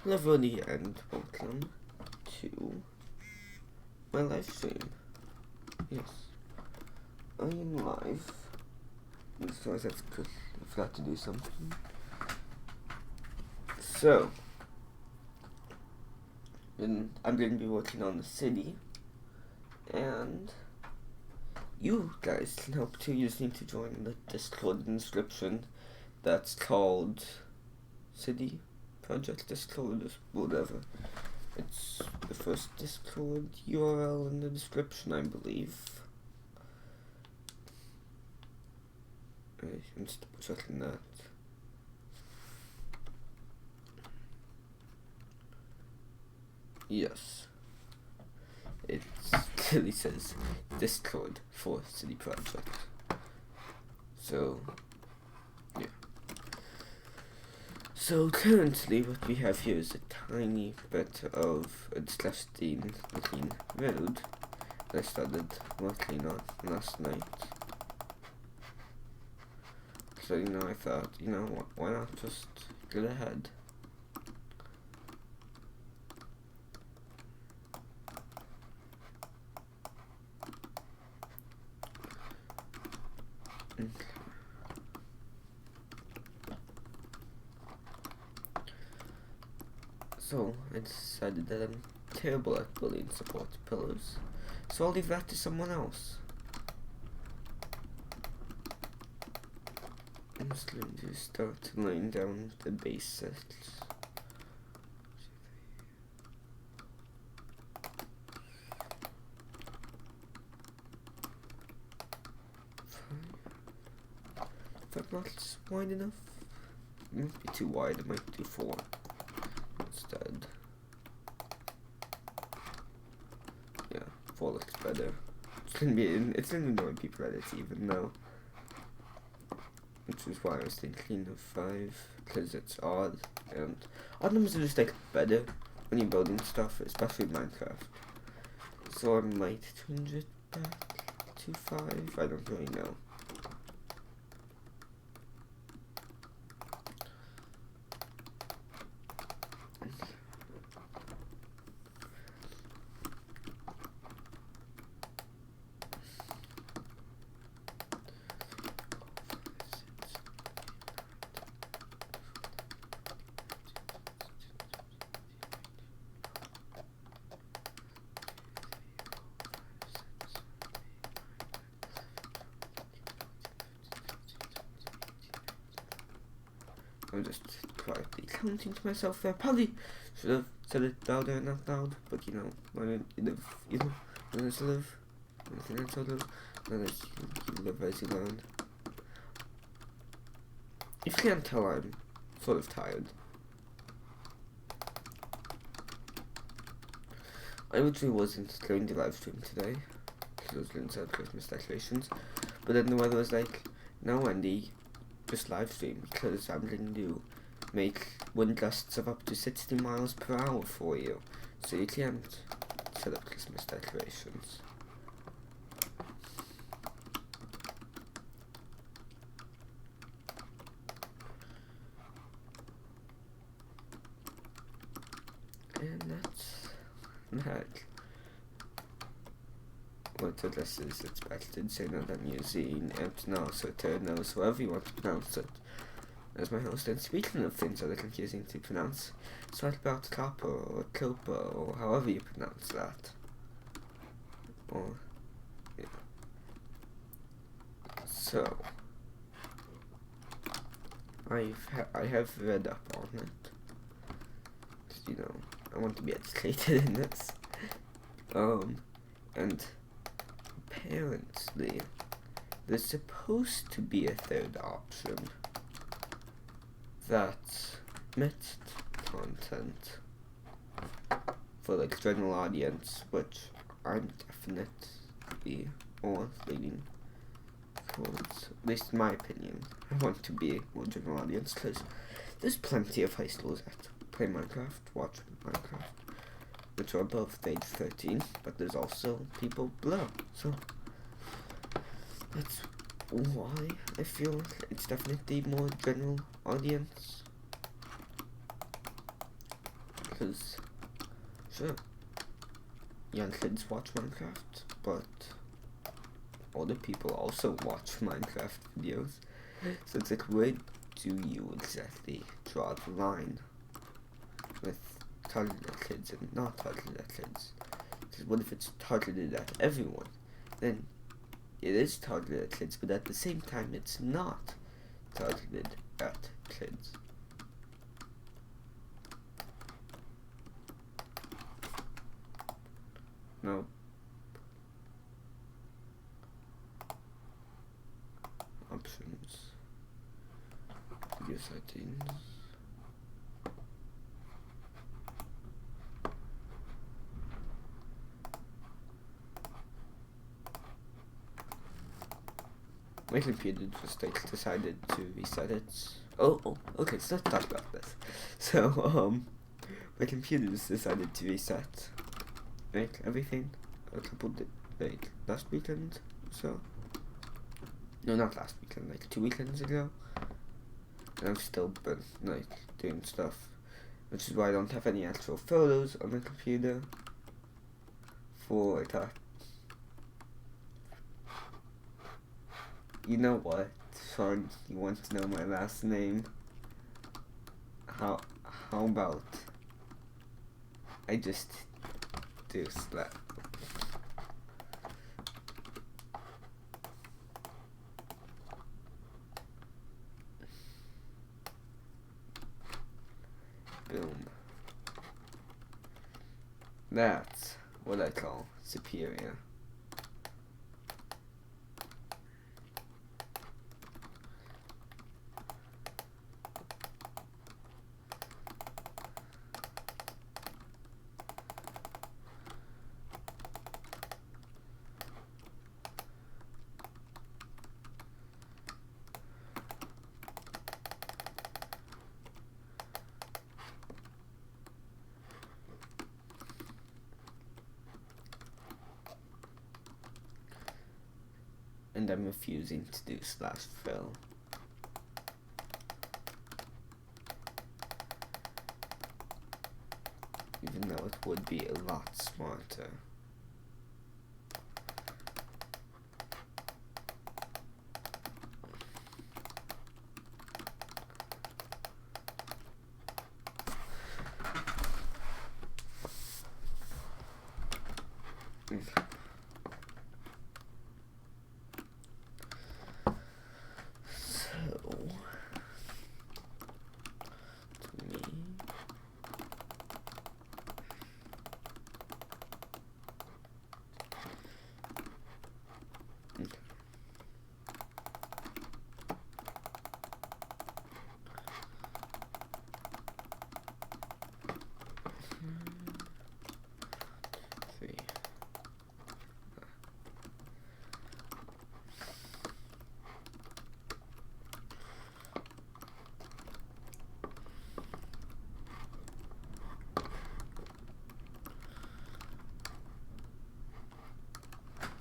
Hello everybody and welcome to my live stream. Yes, I am live. So that's because I forgot to do something. So, and I'm going to be working on the city, and you guys can help too. You just need to join the Discord inscription that's called City Project Discord or whatever. It's the first Discord URL in the description, I believe. I'm just double checking that. Yes. It clearly says Discord for City Project. So, yeah. So currently what we have here is a tiny bit of a disgusting looking road that I started working on last night. So I thought, why not just get ahead? So I decided that I'm terrible at building support pillars, so I'll leave that to someone else. I'm just going to start laying down the basics. If that's not wide enough, it might be too wide, I might do 4 instead. Yeah, 4 looks better. It's gonna annoy people that it's even though. Which is why I was thinking of 5, because it's odd, and odd numbers are just like better when you're building stuff, especially in Minecraft. So I might change it back to 5, I don't really know. I'm just quietly counting to myself there. Probably should have said it louder and not loud, but when it's live, anything else I live, then it's you live as you learn. If you can't tell, I'm sort of tired. I originally wasn't going to live stream today, because I was going to set Christmas decorations, but then the weather was like, no Wendy, just live stream, because I'm going to make wind gusts of up to 60 miles per hour for you, so you can't set up Christmas decorations. And that's that. What address is expected, say that I'm using Emptnos or Ternos, however you want to pronounce it, as my host. And speaking of things that are confusing to pronounce, so what about copper or copper or however you pronounce that? Or, yeah. So, I have read up on it. I want to be educated in this. And apparently, there's supposed to be a third option. That's mixed content for general audience, which I'm definitely more leaning towards, at least in my opinion. I want to be more general audience because there's plenty of high schools that play Minecraft, watch Minecraft, which are above age 13, but there's also people below, so that's why I feel it's definitely more general audience. because, sure, young kids watch Minecraft, but older people also watch Minecraft videos. So it's like, where do you exactly draw the line with targeted kids and not targeted at kids? Because what if it's targeted at everyone? Then it is targeted at kids, but at the same time it's not targeted at kids. No. Options. Video settings. My computer just decided to reset it. Okay, so let's talk about this. So, my computer just decided to reset, like, everything a couple like last weekend or so. No, not last weekend, like 2 weekends ago. And I've still been like doing stuff, which is why I don't have any actual photos on the computer for that. You know what, Sean, you want to know my last name? How about I just do slap? Boom. That's what I call superior. And I'm refusing to do /fill. Even though it would be a lot smarter.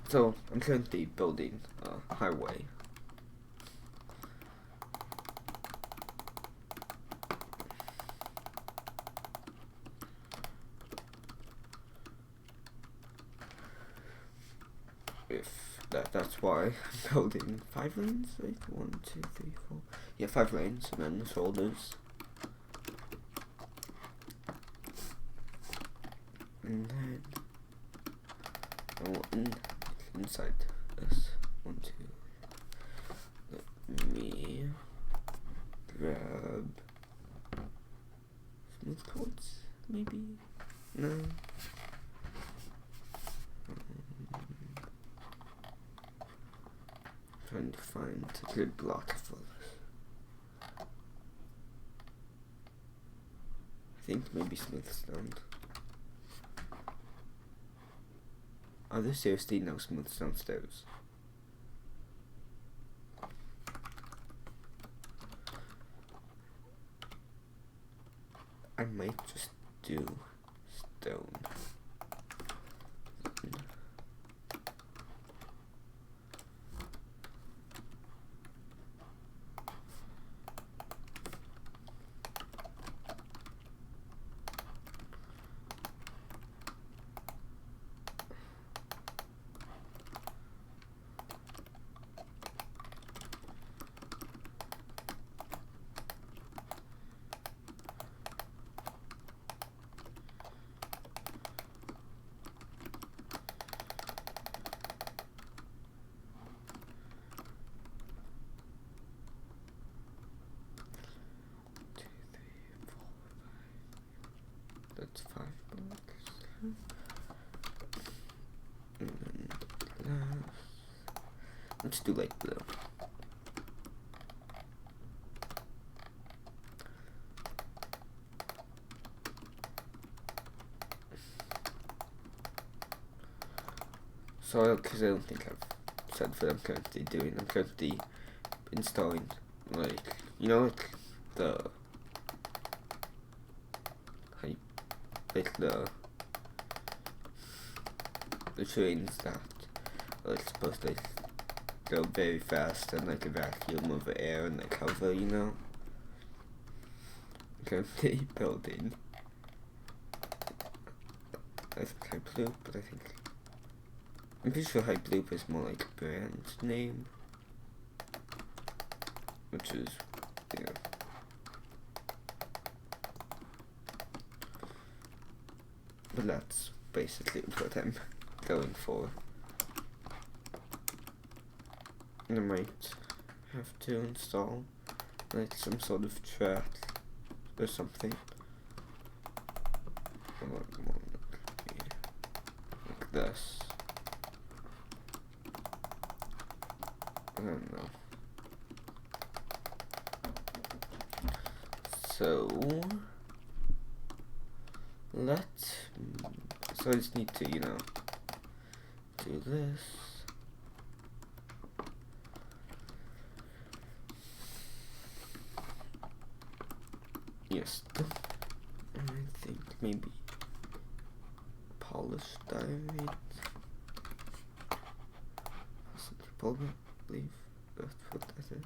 So I'm currently building a highway. That's why I'm building 5 lanes, like 1, 2, 3, 4. Yeah, 5 lanes, and then the shoulders. And then I want inside this 1, 2. Let me grab smooth quartz, maybe? No. Trying to find a good block for this. I think maybe smooth stone. Are there seriously no smooth stone stairs? I might just do stone. And then glass. Let's do light blue. So, because I don't think I've said what I'm currently doing. I'm currently installing, like, you know, like the trains that are like, supposed to like, go very fast and like a vacuum of air and like hover, you know. I'm currently building. I think Hyperloop, but I'm pretty sure Hyperloop is more like a brand name, which is, yeah. But that's basically what I'm going for. And I might have to install like some sort of track or something. Like this. I don't know. So I just need to, you know, do this. Yes, I think maybe polished diorite. Possibly, believe that's what that is.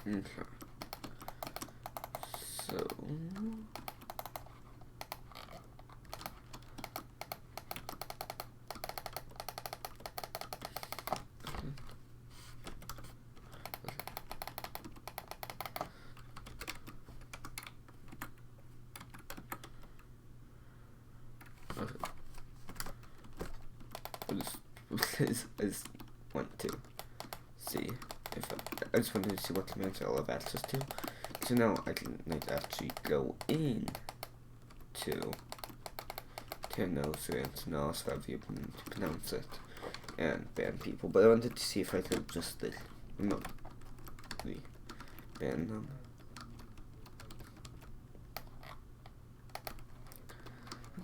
Okay. So I just want to see if I just wanted to see what commands I'll have access to. So now I can like actually go in to Ternosaurus and also have you pronounce it and ban people. But I wanted to see if I could just remotely ban them.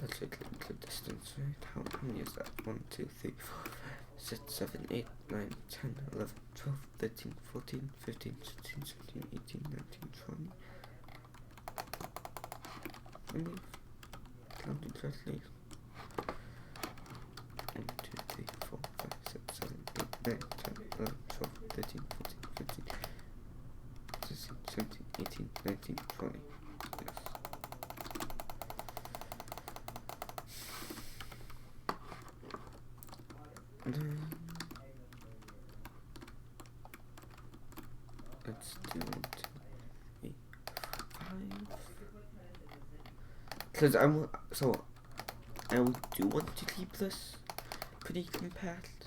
Let's look at the distance, right? How many is that? 1, 2, 3, 4, 6, 7, 8, 9, 10, 11, 12, 13, 14, 15, 16, 17, 18, 19, 20. Let me count it correctly. 1, 2, 3, 4, 5, 6, 7, 8, 9, 10, 11, 12, 13, 14, 15, 16, 17, 18, 19, 20. Yes. Let's do 1, 2, 3, 5. Because I do want to keep this pretty compact,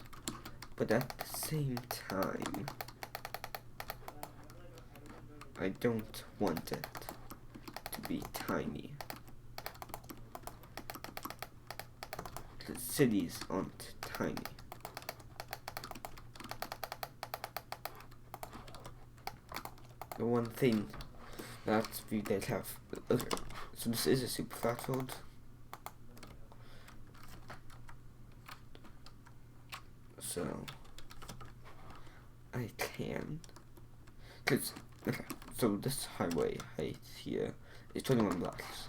but at the same time, I don't want it to be tiny. Because cities aren't tiny. The one thing that we did have. Okay, so this is a super flat road. So I can, cause okay. So this highway height here is 21 blocks.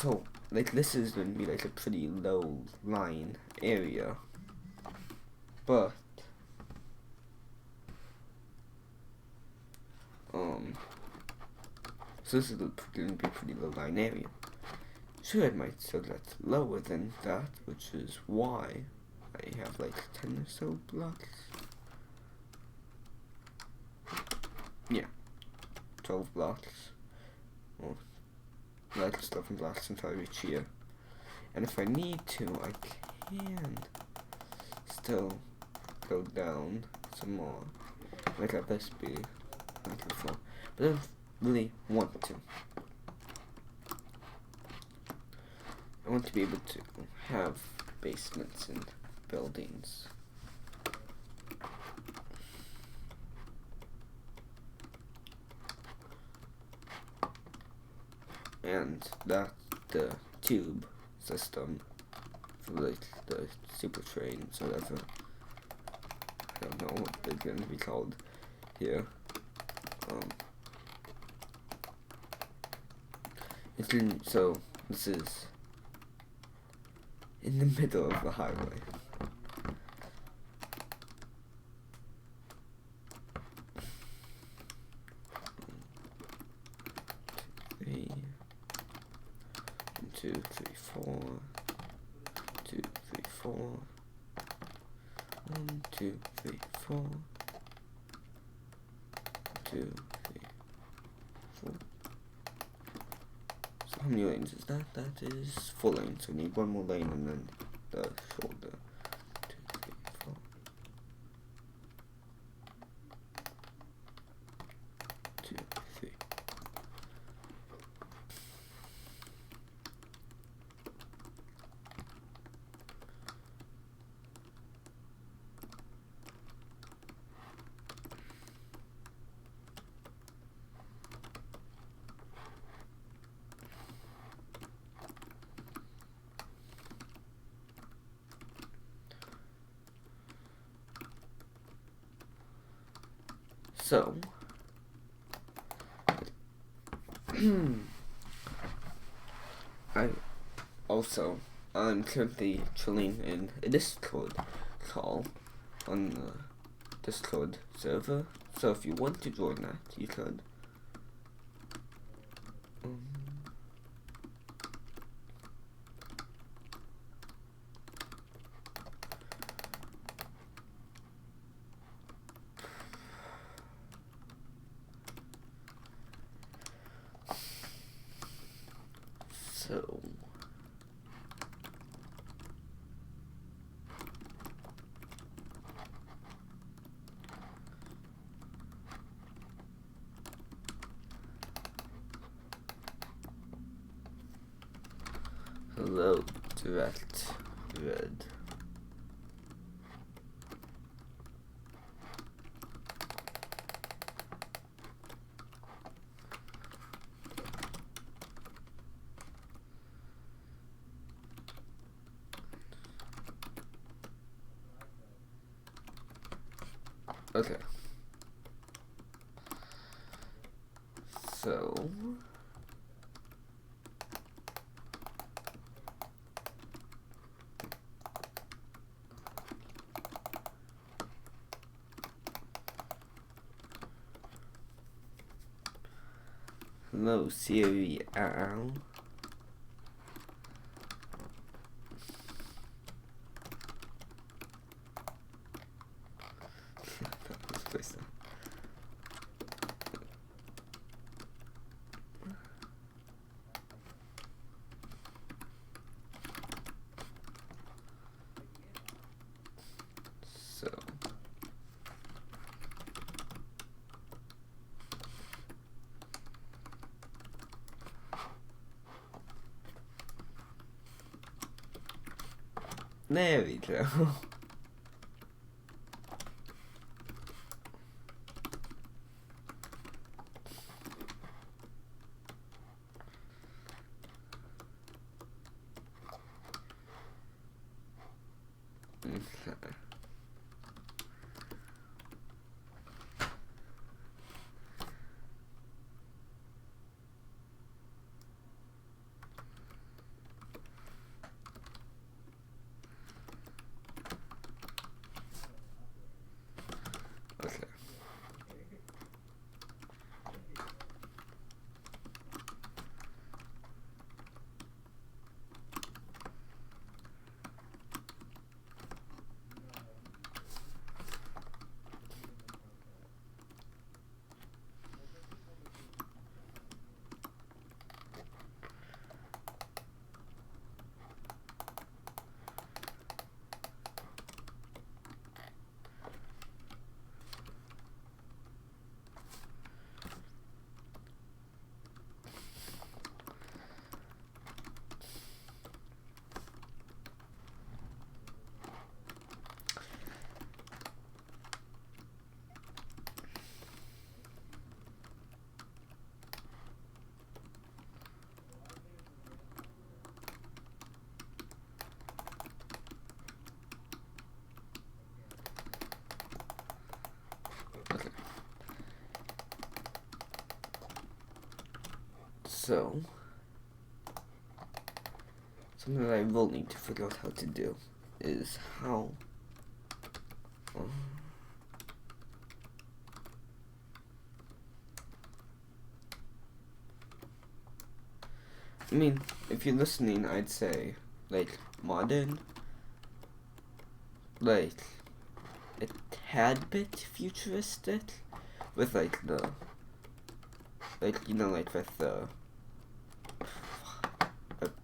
So, like, this is going to be like a pretty low lying area, but so this is going to be a pretty low lying area. Sure, it might still get lower than that, which is why I have like 10 or so blocks. Yeah, 12 blocks. Well, like 11 blocks until I reach here. And if I need to, I can still go down some more. Like at this be like before. But I don't really want to. I want to be able to have basements and buildings. And that's the tube system for like the super trains or whatever. I don't know what they're going to be called here. So this is in the middle of the highway. Three, 2, 3, 4, 2, 3, 4, 1, 2, 3, 4, 2, 3, 4. So how many lanes is that? That is 4 lanes. So we need one more lane and then the shoulder. 2, 3, 4. 2, 3. So, I'm currently chilling in a Discord call on the Discord server. So if you want to join that, you could. So hello, direct red. Okay. So hello, Siri Al. So there we go. Okay. So, something that I will need to figure out how to do is how I mean, if you're listening, I'd say, like, modern, like, a tad bit futuristic, with, like, the, like, you know, like, with the,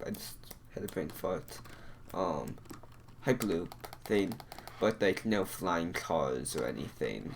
I just had a brain fart, Hyperloop thing, but, like, no flying cars or anything.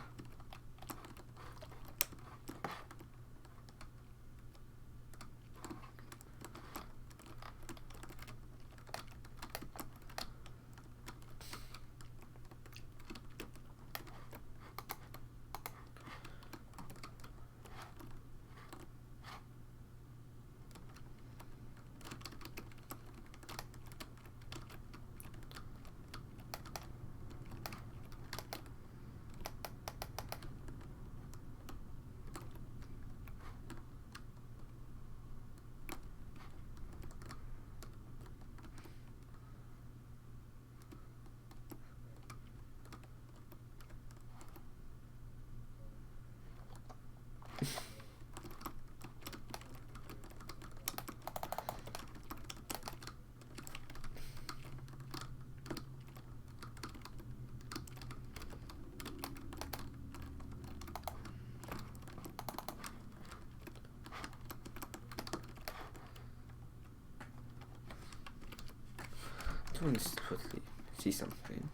I want to quickly see something.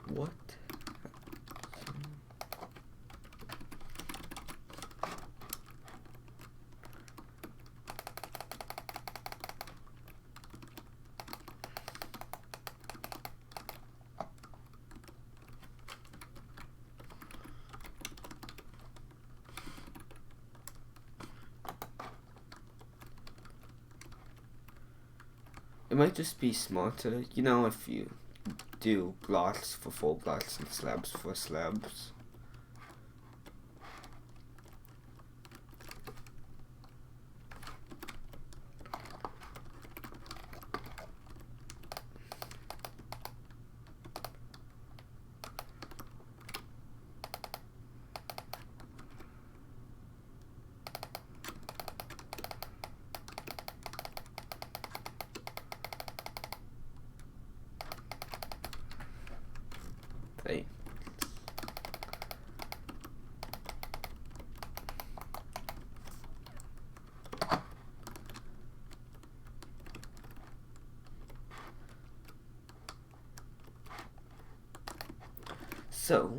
What? It might just be smarter, you know, if you do blocks for full blocks and slabs for slabs. Right. So,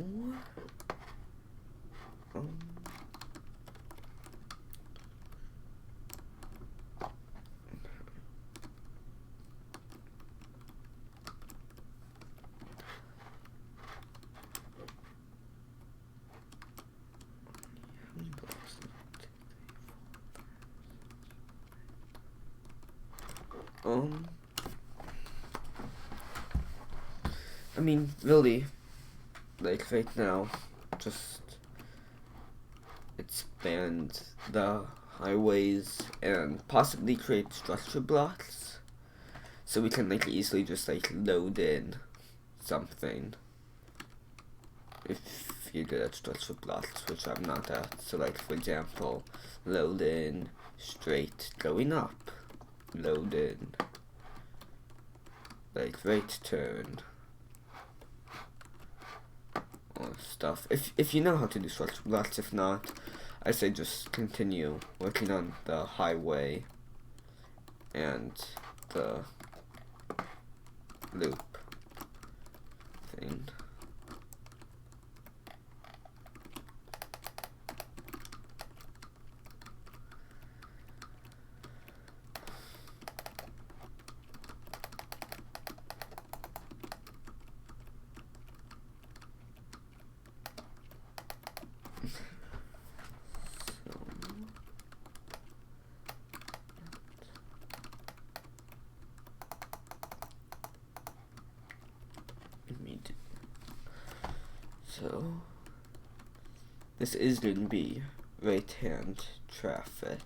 I mean, really, like right now, just expand the highways and possibly create structure blocks so we can like easily just like load in something if you're good at structure blocks, which I'm not at. So like for example, load in straight going up, load in like right turn or stuff. If you know how to do structure blocks, if not, I say just continue working on the highway and the loop thing. So this is going to be right hand traffic.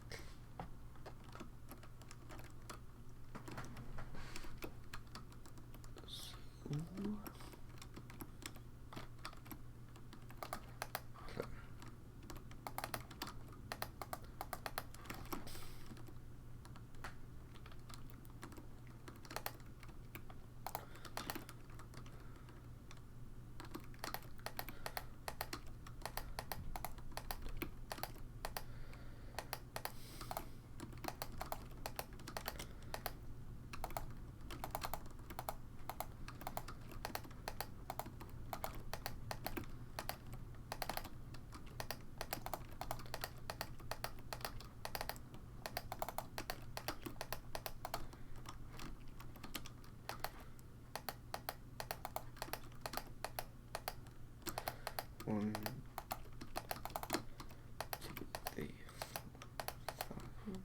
One, two, three, four, five.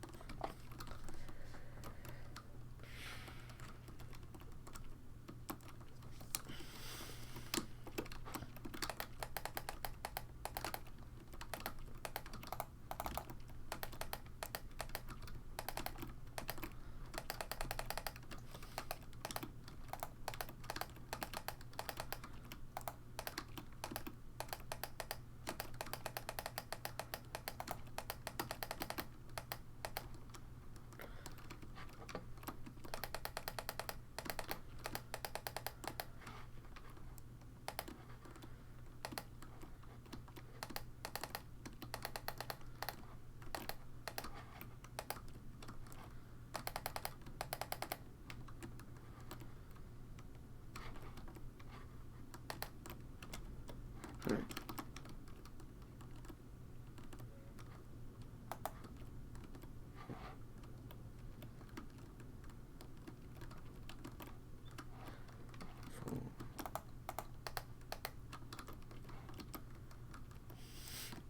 Right.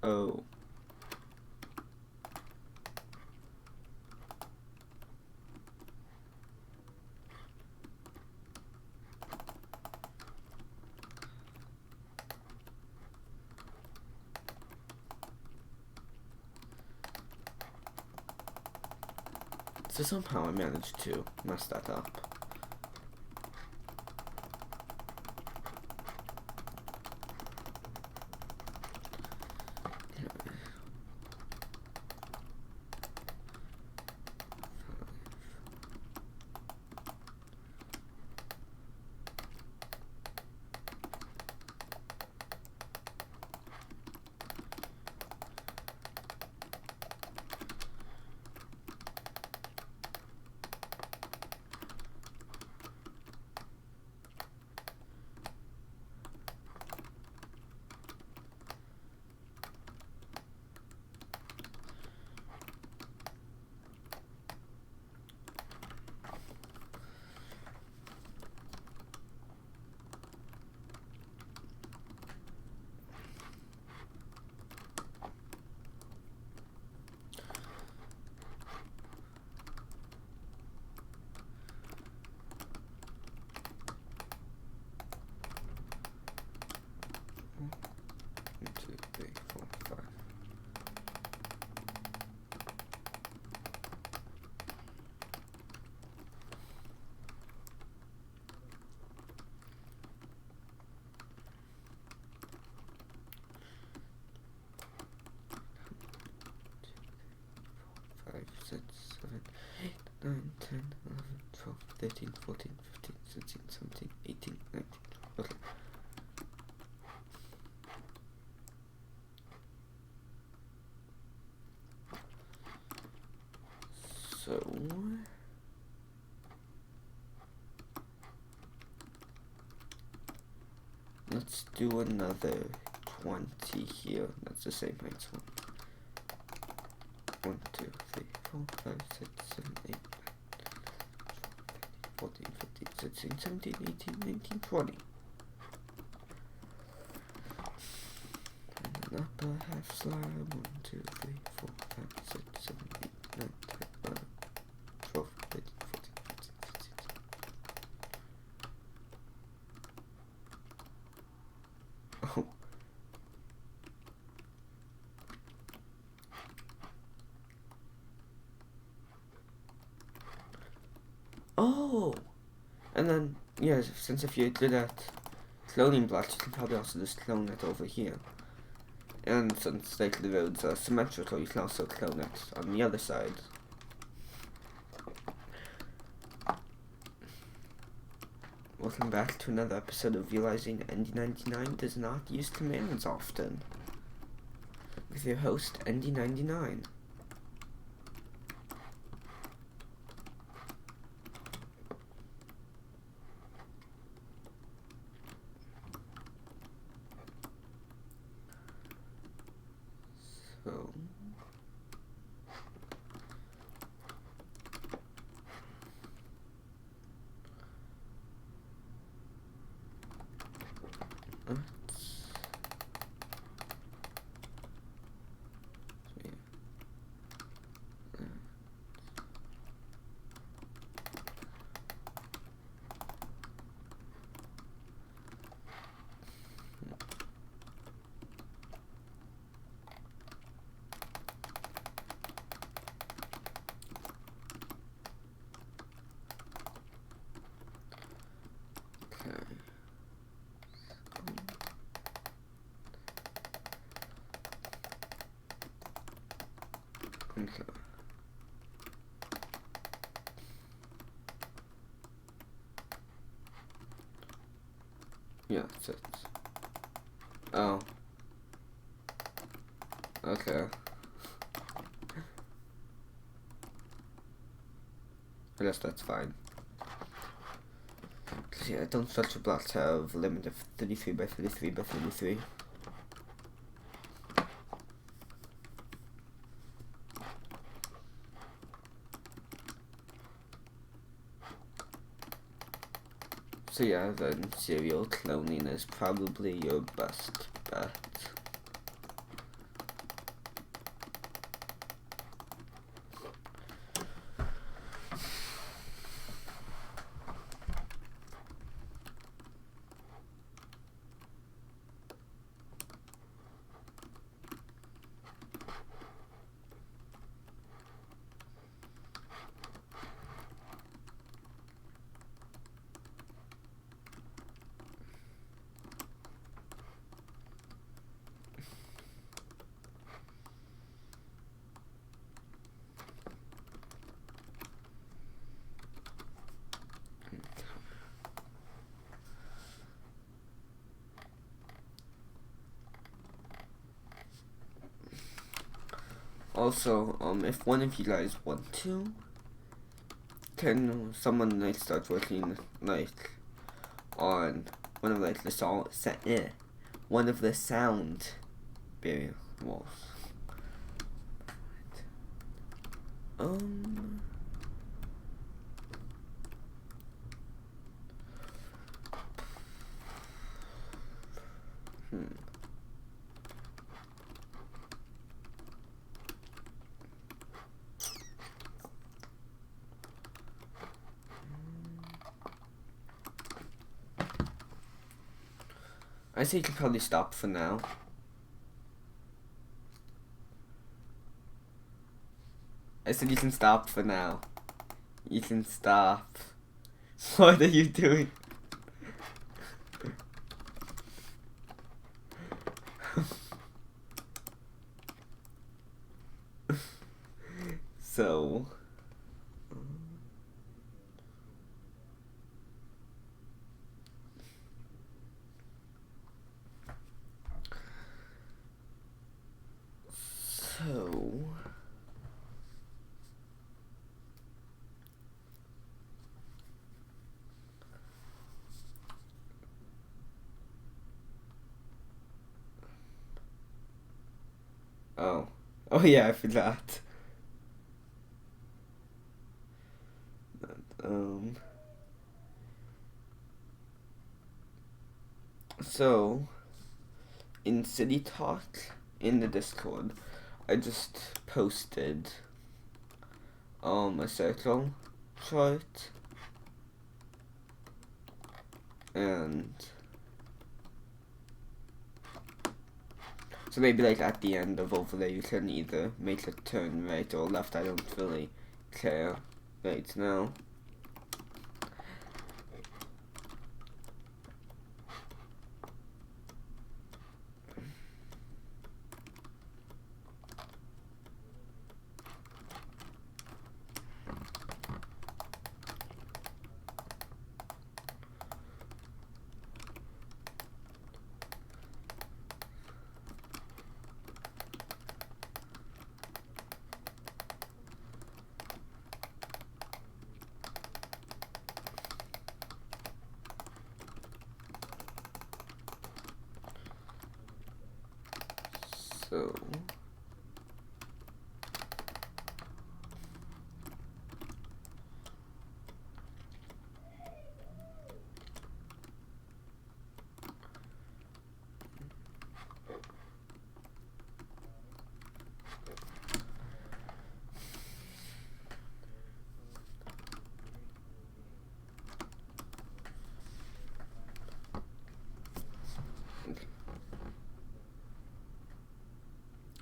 Oh. So somehow I managed to mess that up. One, two, three, four, five. Five, six, seven, 9, 10, 11, 12, 13, 14, 15, 16, 17, 18, 19. Okay. So let's do another 20 here. That's the same height one. 1, 2, 3, 4, 5, 6, 7, 8, 14, 15, 16, 17, 18, 19, 20. And an upper half slab. 1, 2, 3, 4, 5, 6, 7, 8, 9, 10, 11, 12, 13, 14, 15, 16, 17. Oh. Oh! And then, yeah, since if you're good at cloning blocks, you can probably also just clone it over here. And since like the roads are symmetrical, you can also clone it on the other side. Welcome back to another episode of realizing ND99 does not use commands often. With your host, ND99. So... Okay. Yeah, that's it. Oh. Okay. I guess that's fine. Cause yeah, don't structure blocks have a limit of 33 by 33 by 33. So yeah, then serial cloning is probably your best bet. Also, if one of you guys want to, can someone like start working like on one of like the one of the sound variables. I say you can probably stop for now. I said you can stop for now. You can stop. What are you doing? So... Oh yeah, I forgot. So, in City Talk, in the Discord, I just posted, a circle chart, and so maybe like at the end of over there you can either make a turn right or left. I don't really care right now. So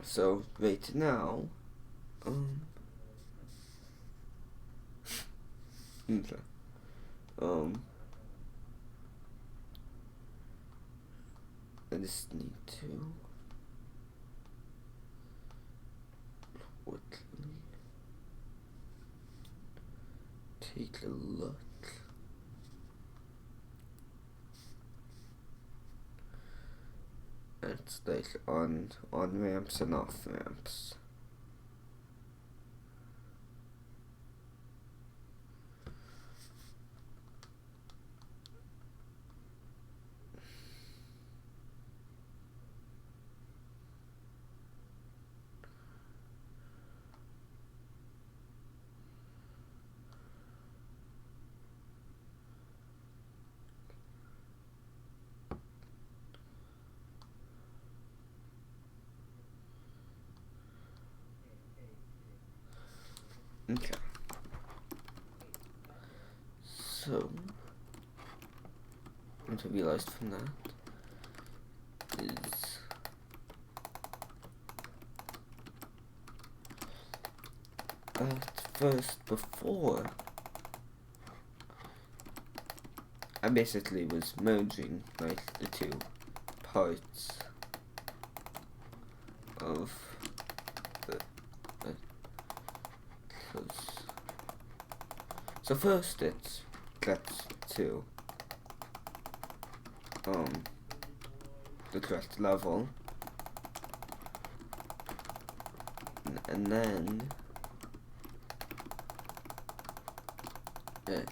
so right now, okay. I just need to quickly take a look. It's like on ramps and off ramps. Okay. So what I realized from that is at first, before, I basically was merging like the two parts of the so first it gets to the correct level, and then it,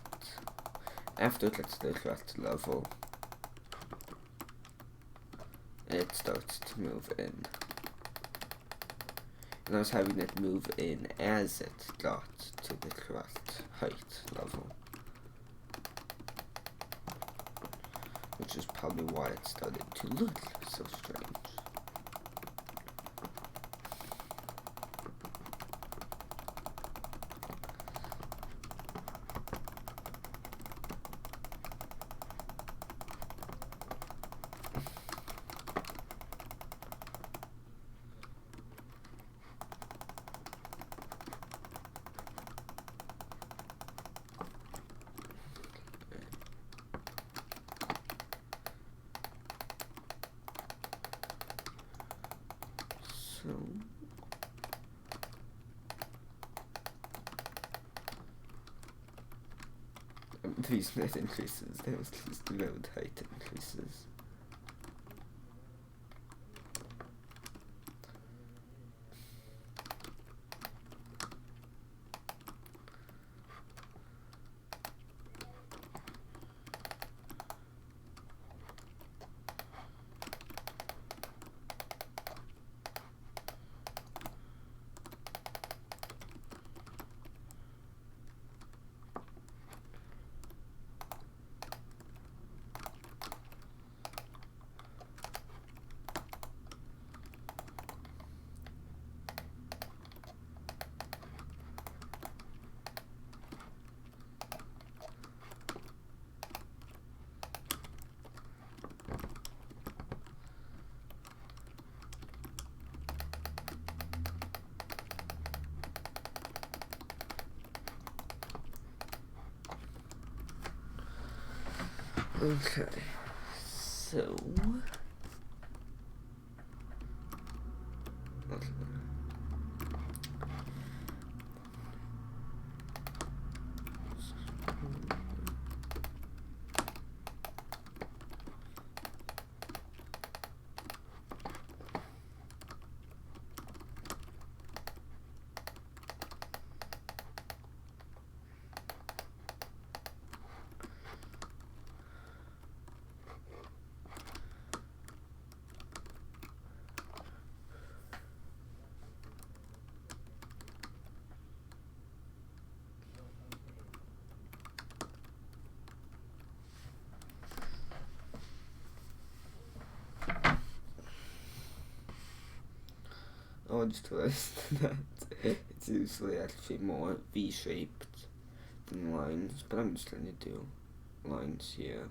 after it gets to the correct level, it starts to move in. And I was having it move in as it got to the correct height level, which is probably why it started to look so strange. So these net increases, there was just road height increases. Okay, so okay. just realized that it's usually actually more V-shaped than lines, but I'm just going to do lines here.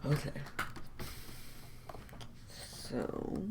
Okay. So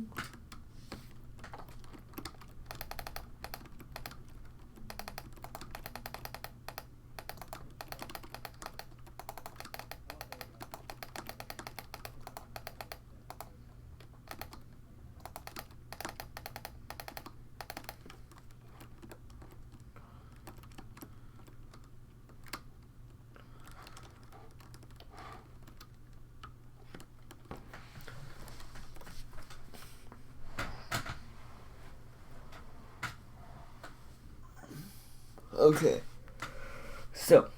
okay. So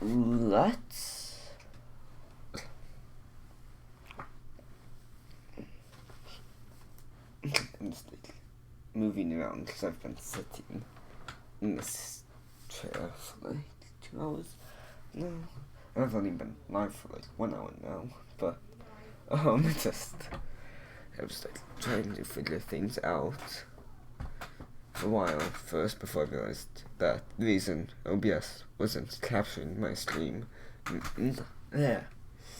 let's I'm just like moving around because I've been sitting in this chair for like 2 hours. No, I've only been live for like 1 hour now, but just I was like trying to figure things out for a while first before I realized that the reason OBS wasn't capturing my stream, the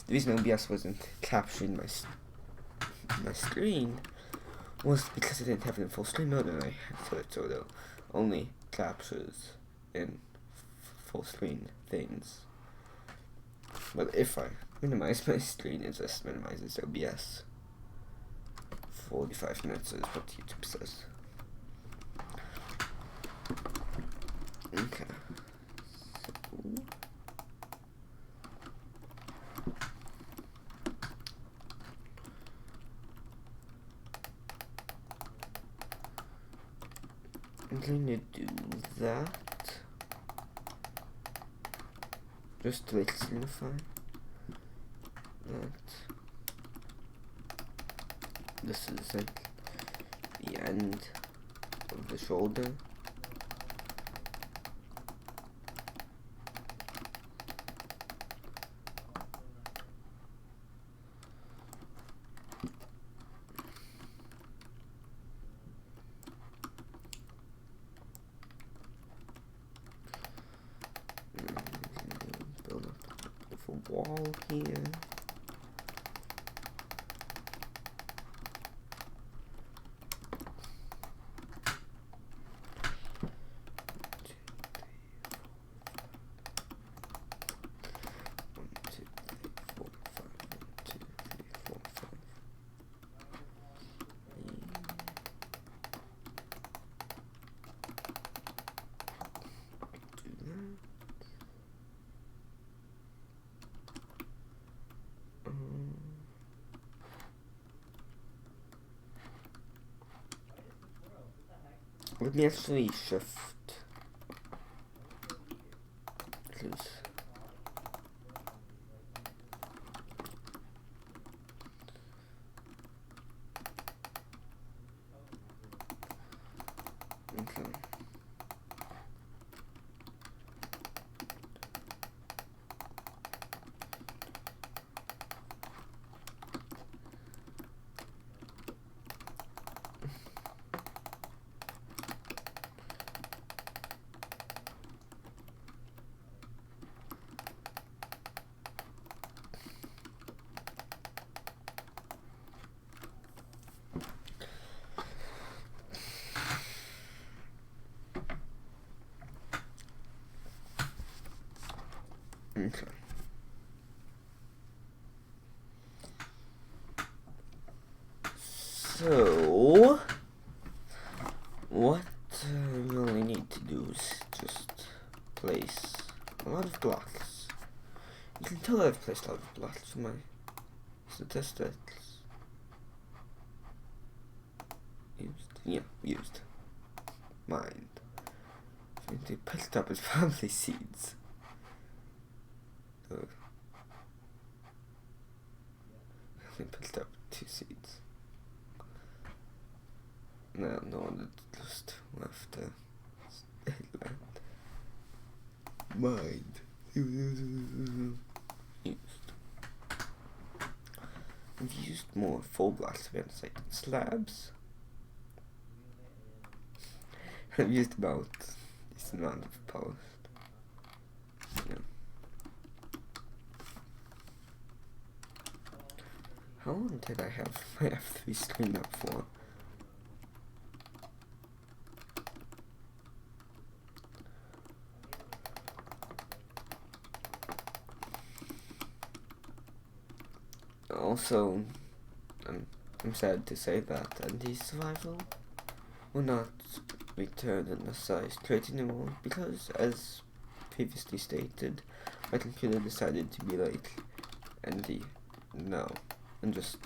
reason OBS wasn't capturing my screen was because I didn't have it in full screen mode, and I set it so it only captures in full screen things. But if I minimize my screen, it just minimizes OBS. 45 minutes is what YouTube says. Okay. So I'm going to do that just to like signify that this is like the end of the shoulder. Build up a beautiful wall here. Let me actually shift, because Okay. So, what you only need to do is just place a lot of blocks. You can tell I've placed a lot of blocks in my statistics. Used. Mind. They picked up his family seeds. They picked up 2 seeds. Now no one just left land. Mind. Used. I've used more full blocks to be honest, like slabs. I've used about this amount of post. Yeah. How long did I have my F3 screen up for? Also, I'm sad to say that anti-survival will not return in the size crate anymore because, as previously stated, my computer decided to be like, Andy, no, and just,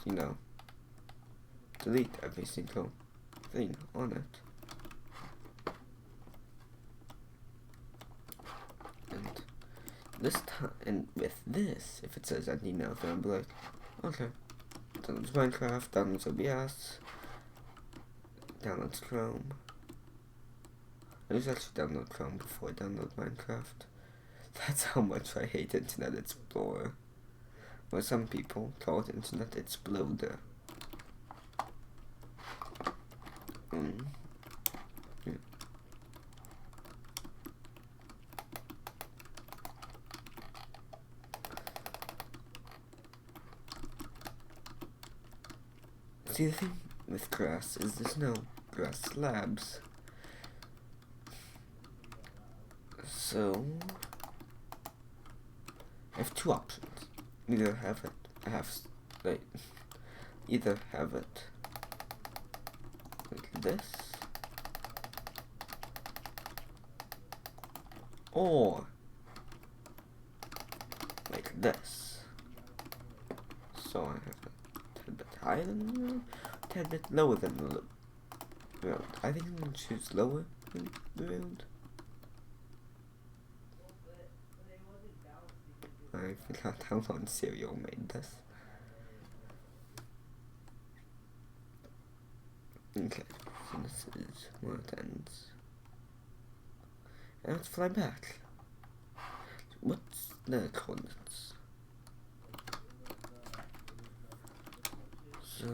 delete every single thing on it. And this time, and with this, if it says Andy now, then I'll be like, okay, downloads Minecraft, downloads OBS, downloads Chrome. I just actually download Chrome before I download Minecraft. That's how much I hate Internet Explorer. Or some people call it Internet Exploder. Yeah. See, the thing with grass is there's no grass slabs. So, I have 2 options. Either have it like this, or like this. So I have a tad bit higher than the road, a tad bit lower than the road. I think I'm going to choose lower than the road. I forgot how long Serial made this. Okay, so this is where it ends. And let's fly back. What's the coordinates? So,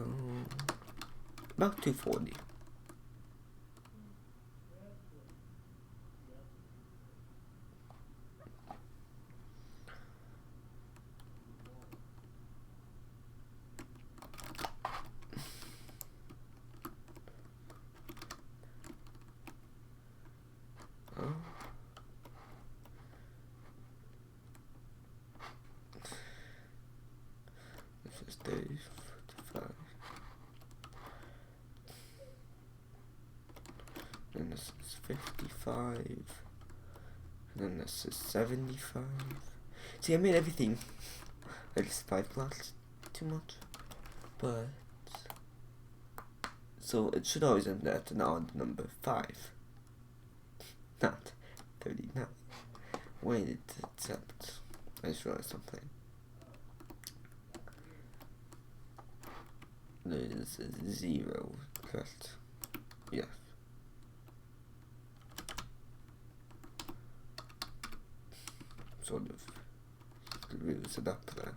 about 240. This is 35. And this is 55. And then this is 75. See, I made everything like 5 blocks too much. But so it should always end at an odd number 5. Not 39. Wait, except I just realized something. There's a 0, correct? Yes. Sort of screws it up there.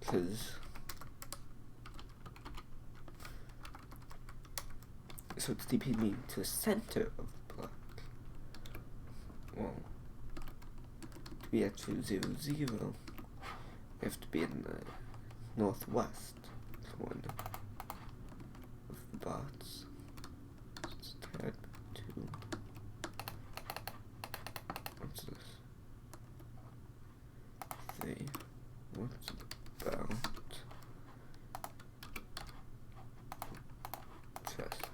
because so it's TP me to the center of black. Well, to be at 200, we have to be in the northwest corner of the bots. Let's tab 2. What's this? 3. What's about chests?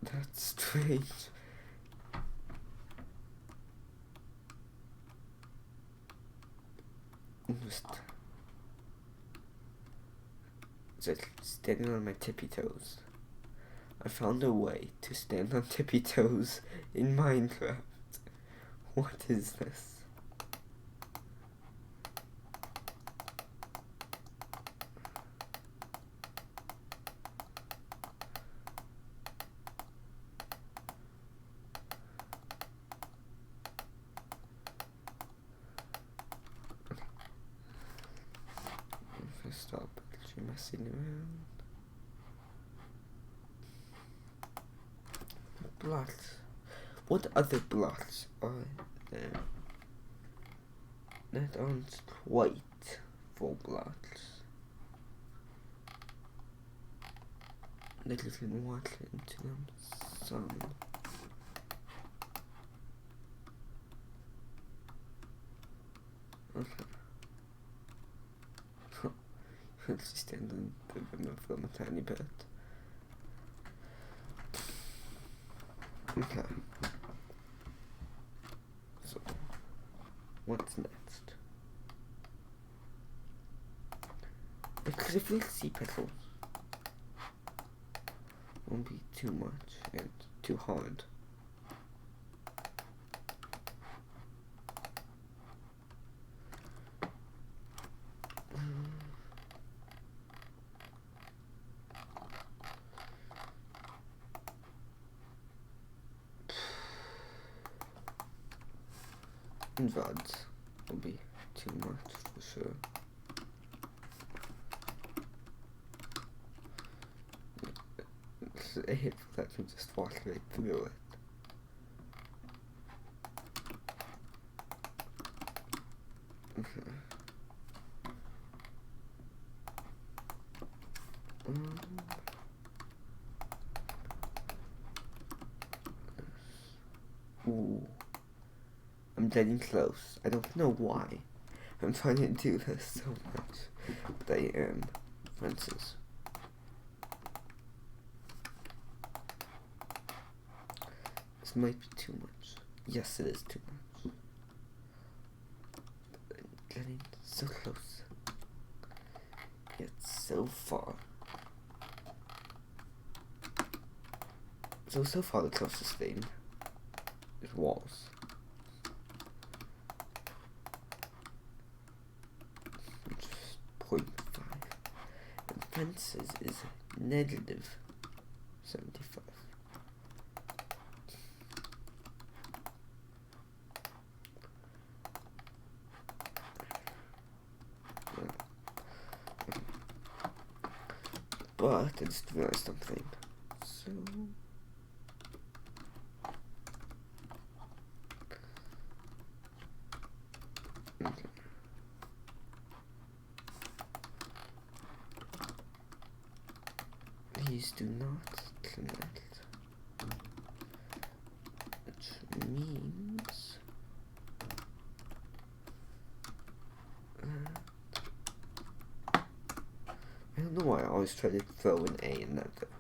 That's strange. Just standing on my tippy toes. I found a way to stand on tippy toes in Minecraft. What is this? If I stop actually messing around. Blocks. What other blocks are there that aren't quite full blocks that you can walk into them some? Okay. Let's just stand on the rim of them a tiny bit. Okay. So, what's next? Because if we see petals, won't be too much and too hard. And rods will be too much for sure. I hate that we just walk right through it. Okay. Ooh. I'm getting close. I don't know why I'm trying to do this so much, but I am. Fences. This might be too much. Yes, it is too much. But I'm getting so close, yet so far. So far the closest thing is walls. Which is 0.5. And fences is negative 75. But I just realized something. So okay. These do not connect, which means I don't know why I always try to throw an A in that though.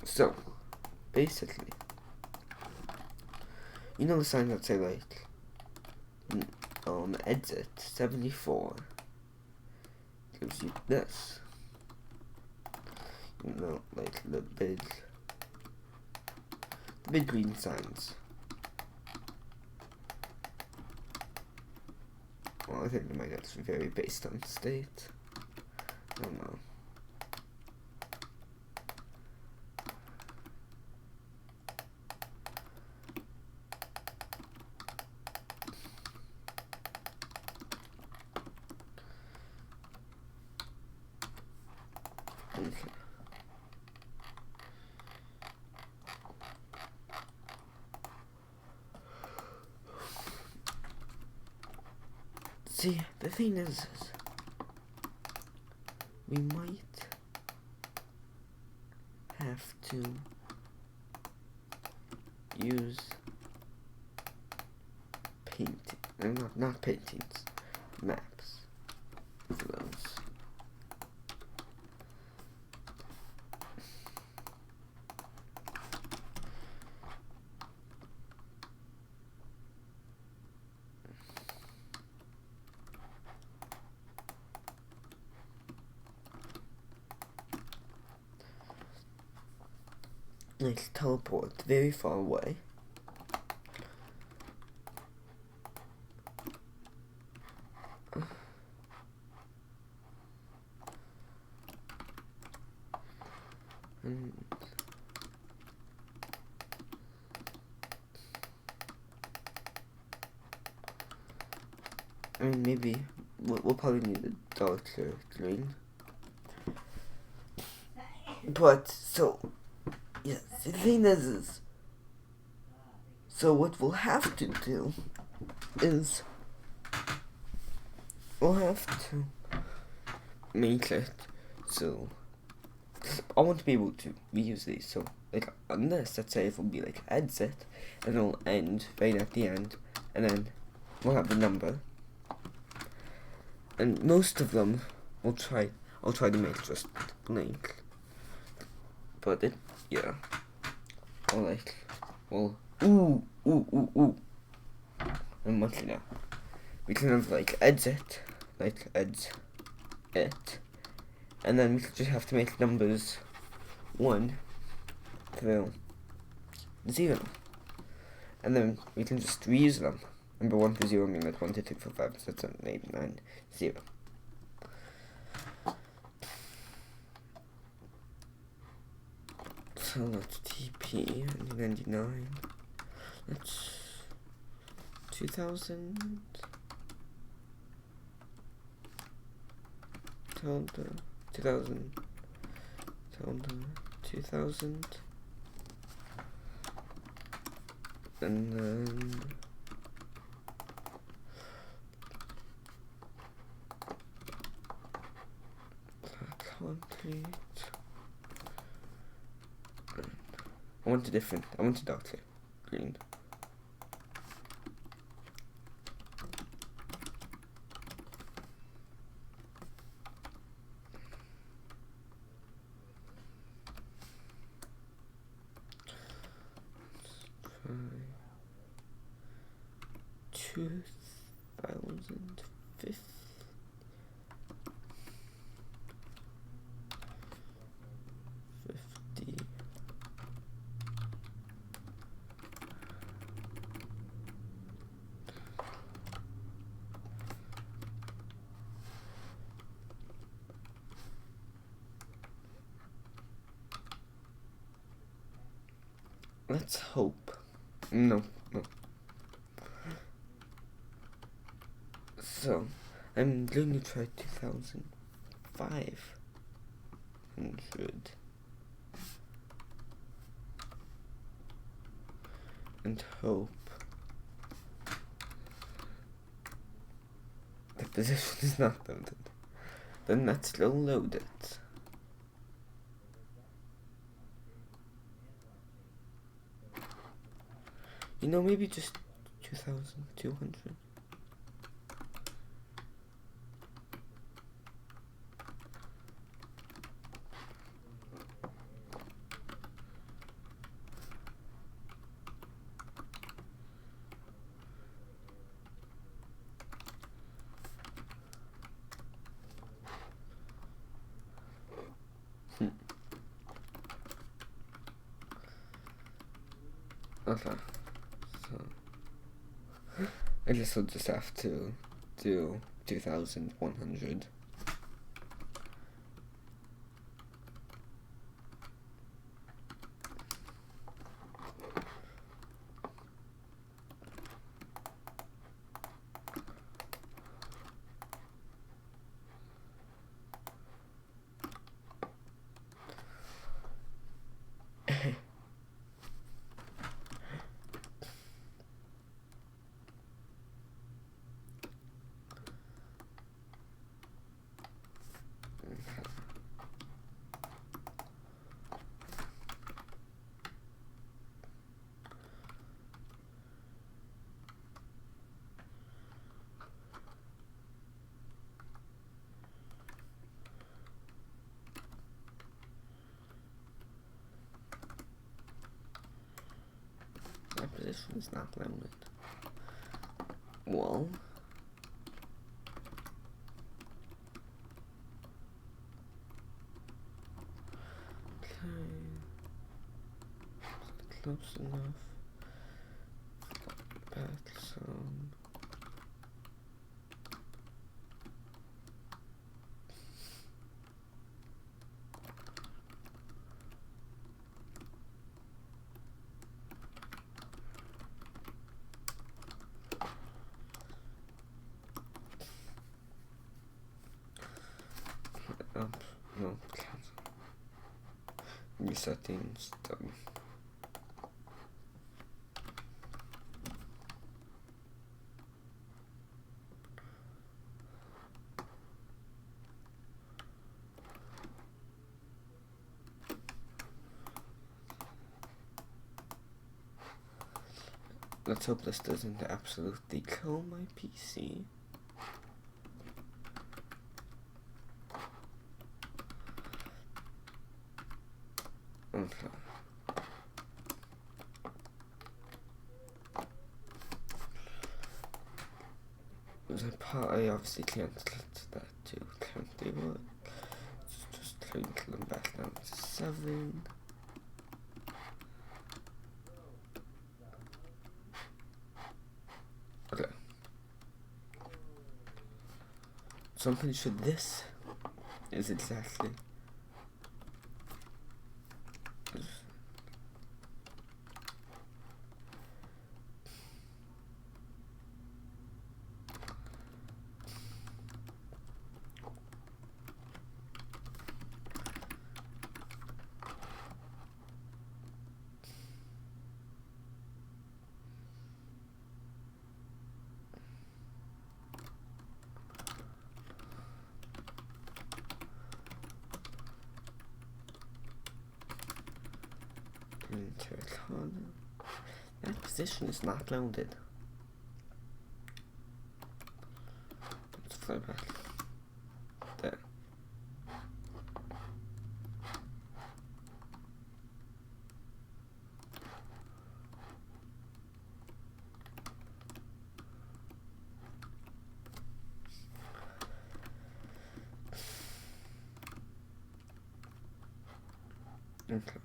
So, basically, you know the sign that say like, exit 74 gives you this. You know, like the big green signs. Well, I think they might actually vary based on state. I don't know. Okay. See, the thing is we might have to use not paintings, maps for those. Let's teleport very far away. And I mean, maybe we'll probably need a darker green. But so, yes, the thing is, so what we'll have to do is we'll have to make it so I want to be able to reuse these. So like on this, let's say it will be like exit, and it'll end right at the end, and then we'll have the number. And most of them, I'll try to make just blank. But it, yeah. Or like, well, ooh. I'm lucky now. We can have like exit, it, and then we just have to make numbers 1 through 0, and then we can just reuse them. Number 1 through 0, I mean like 1, 2, 3, 4, 5, 6, 7, 8, 9, 0. So let's TP 99. Let's 2000. Tilde 2000. Tilde 2000. And then complete. I want a darker green. Let's try 2050. Let's hope. No. So, I'm going to try 2500 and hope the position is not loaded. Then let's go load it. You know, maybe just 2200. Okay, so I guess I'll just have to do 2100. position is not rounded. Well, close enough. Back some. Up, no, cancel. New settings done. Let's hope this doesn't absolutely kill my PC. Okay. I obviously can't let that too. Can't do it. Just twinkle them back down to 7. Okay. So I'm pretty sure this is exactly Terracotta. That position is not rounded. Let's fly back. There. Okay.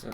So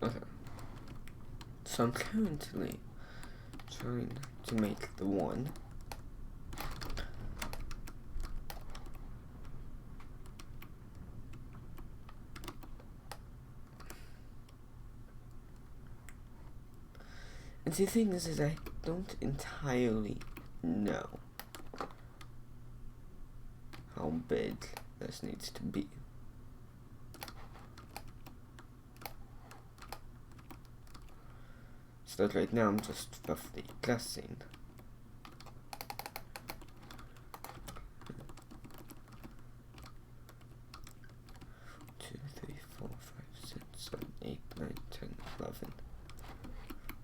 okay. So I'm currently trying to make the 1. And the thing is I don't entirely know how big this needs to be. So right now I'm just roughly guessing. Two, 3, 4, 5, 6, 7, 8, 9, 10, 11.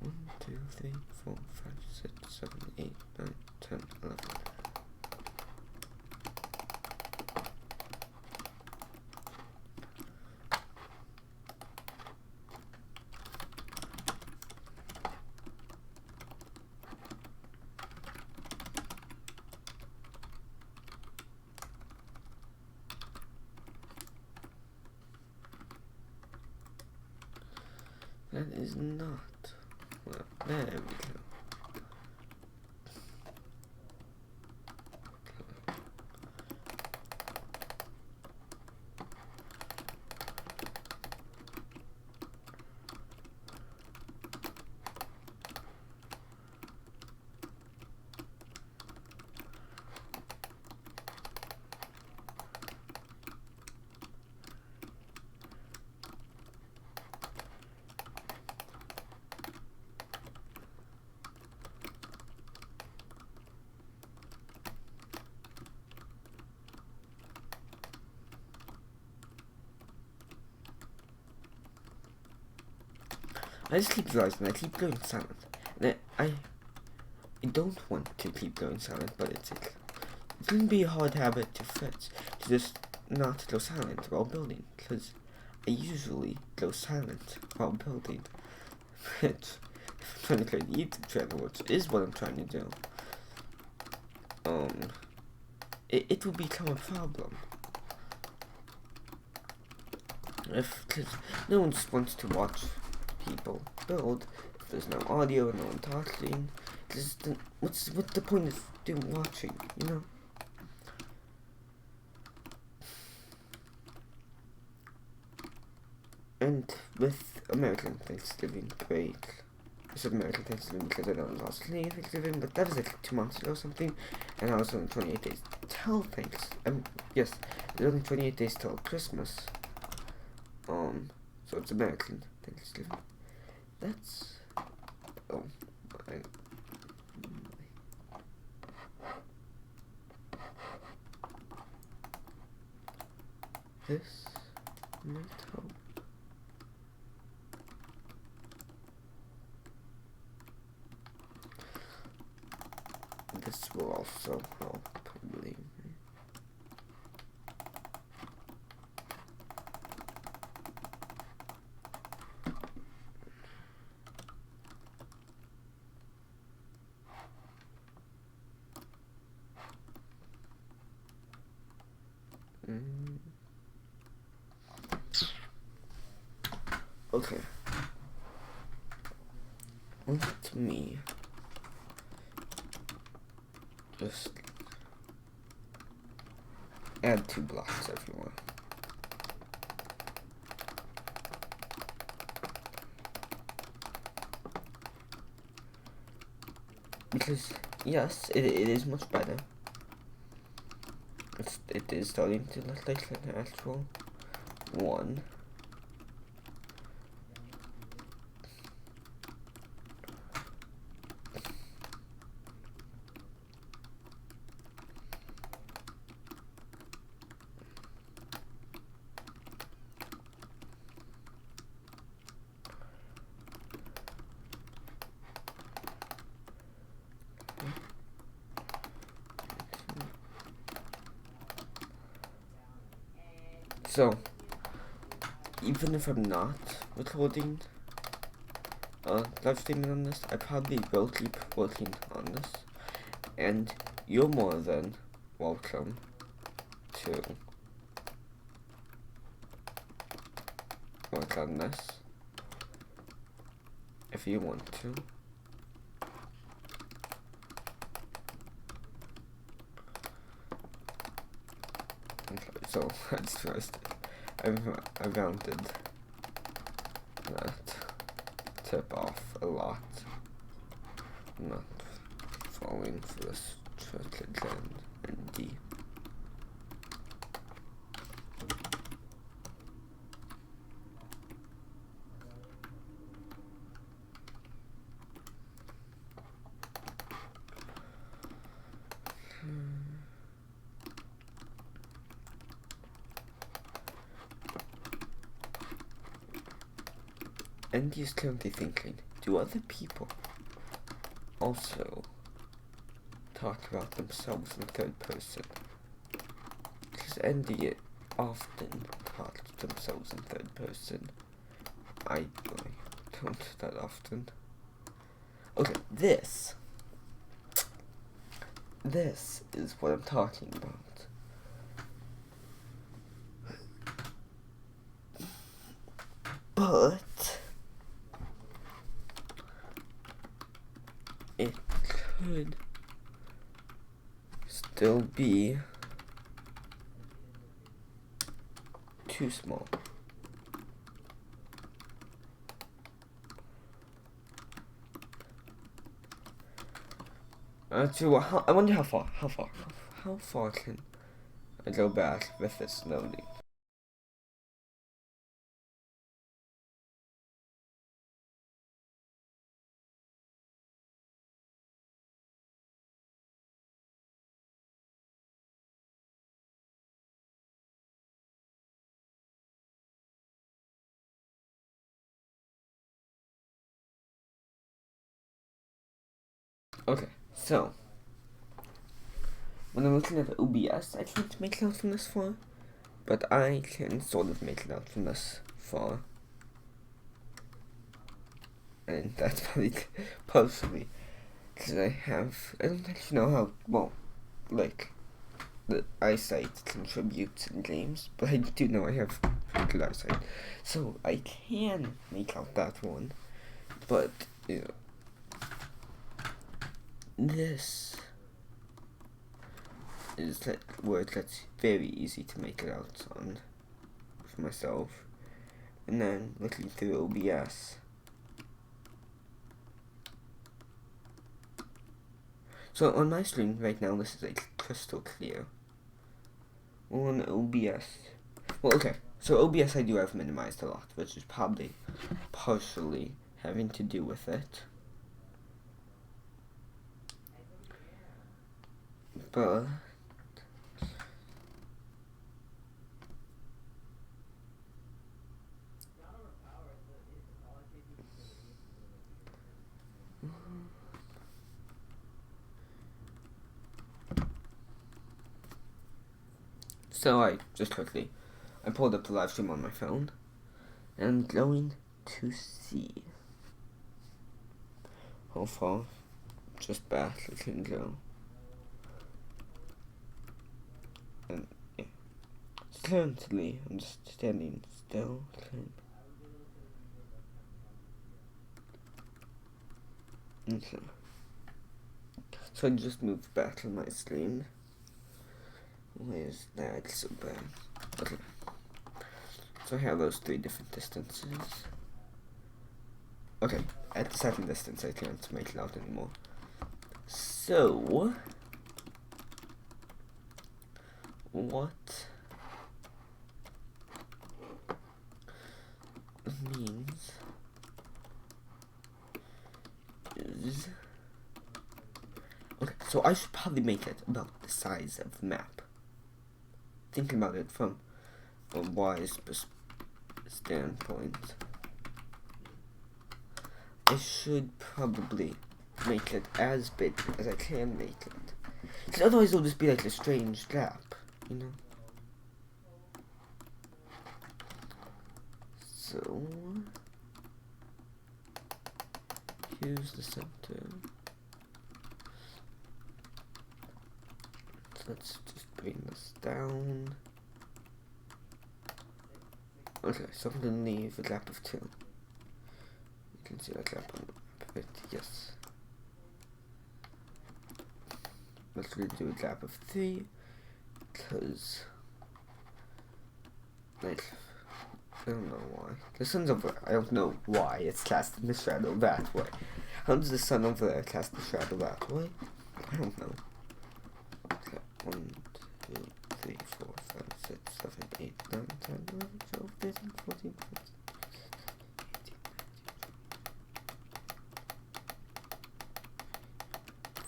1, 2, 3, 4, 5, 6, 7, 8, 9, 10, 11. That is not. Well, there we go. I just keep realizing I keep going silent. And I don't want to keep going silent, but it can be a hard habit to fix, to just not go silent while building, because I usually go silent while building. But if I'm trying to create a YouTube channel, which is what I'm trying to do, it will become a problem. Because no one just wants to watch people build if there's no audio and no one talking. What's the point of watching, you know? And with American Thanksgiving break, I said American Thanksgiving because I know it was Canadian Thanksgiving, but that was like 2 months ago or something, and I was on 28 days till yes, there's only 28 days till Christmas. So it's American Thanksgiving. That's this might help. This will also help, believe me. Okay. Let me just add 2 blocks everywhere. Because yes, it is much better. It is starting to look like an actual one. So, even if I'm not recording live streaming on this, I probably will keep working on this, and you're more than welcome to work on this if you want to. Okay, so I just realized I rounded that tip off a lot. I'm not falling for this trick again, indeed. Andy is currently thinking, do other people also talk about themselves in third person? Because Andy often talks to themselves in third person. I don't that often. Okay, this is what I'm talking about. But it could still be too small. I wonder how far can I go back with this loading? Okay, so when I'm looking at OBS, I can't make it out from this far, but I can sort of make it out from this far. And that's probably partially because I don't actually know how well, like, the eyesight contributes in games, but I do know I have good eyesight, so I can make out that one. But you know, this is that word that's very easy to make it out on for myself, and then looking through OBS. So on my screen right now, this is like crystal clear. On OBS, well, okay. So OBS I do have minimized a lot, which is probably partially having to do with it. But so I pulled up the live stream on my phone, and I'm going to see how far just back it can go. And yeah. Currently, I'm just standing still. Okay. So I just moved back to my screen. Where's that so bad? Okay. So I have those 3 different distances. Okay, at the second distance I can't make it out anymore. So what means is, okay, so I should probably make it about the size of the map. Thinking about it from a wise standpoint, I should probably make it as big as I can make it, because otherwise it'll just be like a strange gap, you know? So here's the center. So let's just bring this down. Okay, so I'm gonna leave a gap of 2. You can see that gap on the map of it, yes. Let's do a gap of 3, because, like, I don't know why. The sun's over there. I don't know why it's casting the shadow that way. How does the sun over there cast the shadow that way? I don't know. Okay, 1, 2, 3, 4, 5, 6, 7, 8, 9, 10, 11, 12, 13, 14, 15,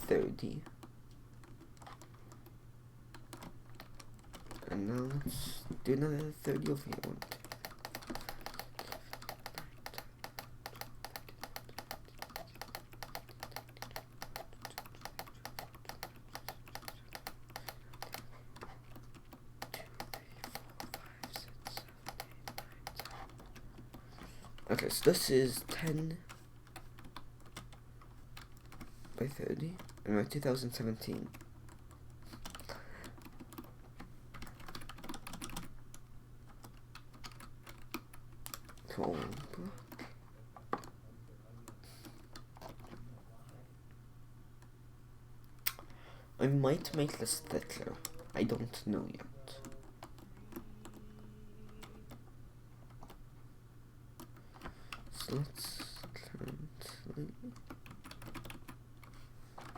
30. And now let's do another 30 over here. 1, 2. Okay, so this is 10 by 30, and we're 2017. Cool. I might make this thicker. I don't know yet. So let's translate.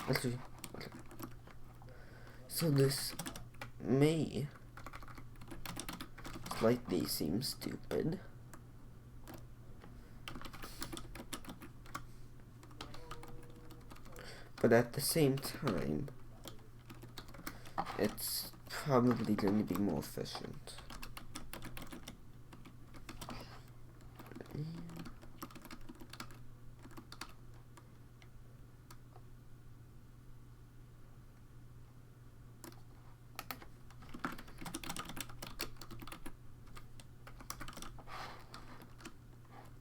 Actually, so this may slightly seem stupid. But at the same time, it's probably going to be more efficient.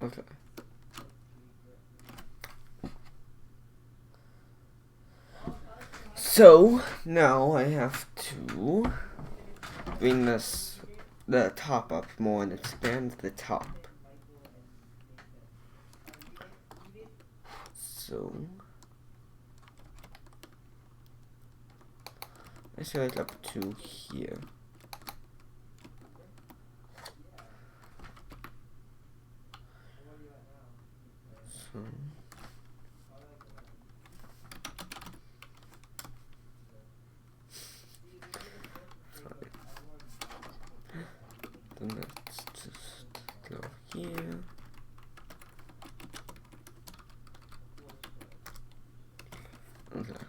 Okay. So now I have to bring the top up more and expand the top. So I set it up to here. So then let's just go here. Okay.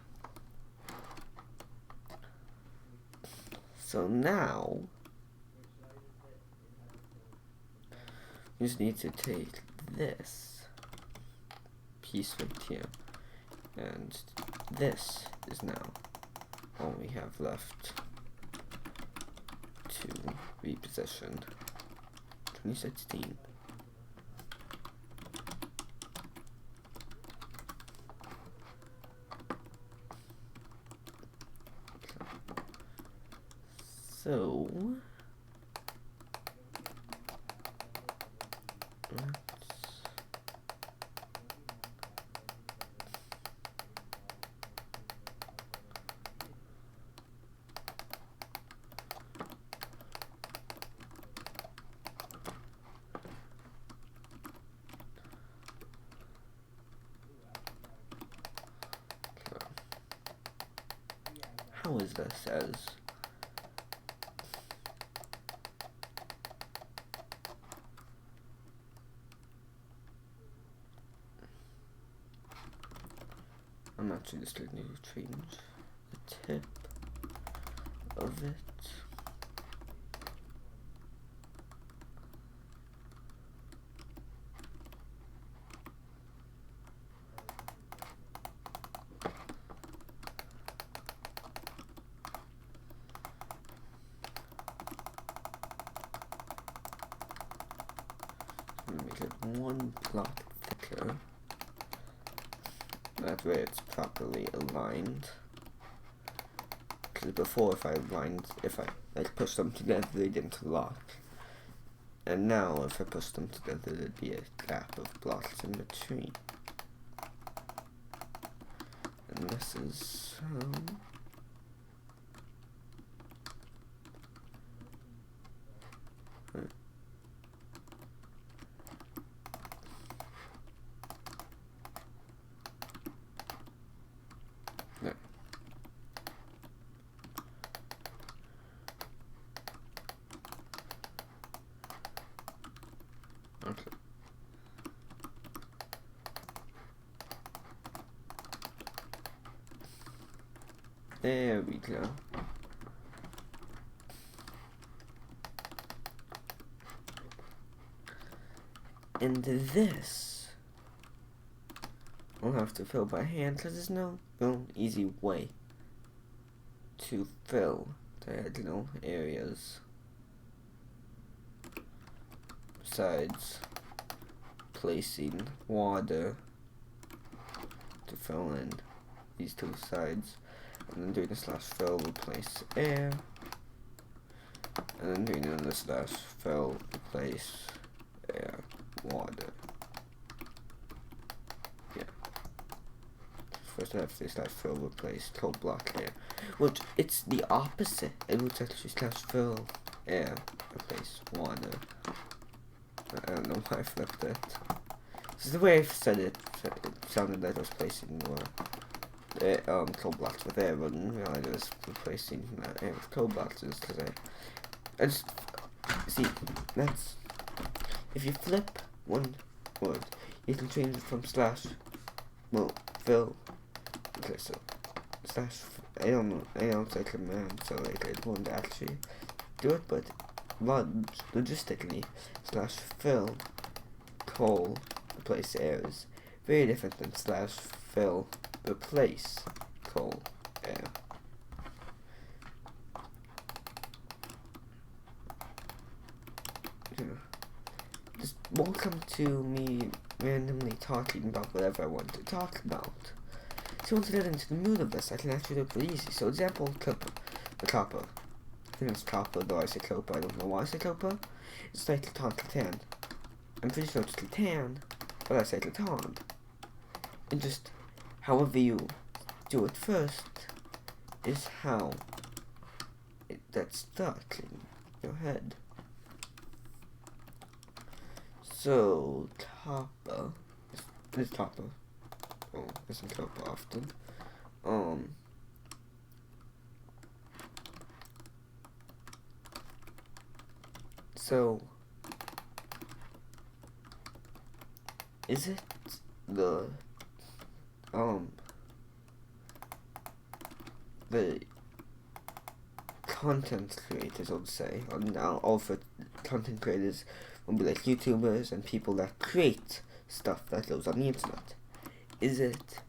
So now we just need to take this piece right here, and this is now all we have left to reposition. 2016. So how is this as I'm actually just going to change the tip of it. I'm going to make it one block thicker. That way it's properly aligned. Because before if I like push them together they didn't lock. And now if I push them together there'd be a gap of blocks in between. And this is no. Okay. There we go. And this I'll have to fill by hand because there's no real easy way to fill diagonal areas besides placing water to fill in these two sides, and then doing a slash fill replace air, and then doing another slash fill replace air water. Yeah. first /fill replace code block here. Which it's the opposite. It looks actually /fill air replace water. I don't know why I flipped it. This is the way I said it. It sounded like I was placing more code blocks with air, but I didn't realize I was replacing air with code blocks because I just see that's if you flip one word, you can change it from fill. Okay, so I don't say command, so like I won't actually do it, but logistically /fill replace air is very different than /fill replace air. Just welcome to me randomly talking about whatever I want to talk about. So once I get into the mood of this, I can actually do it pretty easy. So example, the copper. I think it's copper, though I say copa. I don't know why I say copa. It's like Catan. I'm pretty sure it's Catan, but I say Catan. And just however you do it first is how that's stuck in your head. So copper is copper. Oh, isn't copper often. So is it the content creators, I would say, all for content creators will be like YouTubers and people that create stuff that goes on the internet. Is it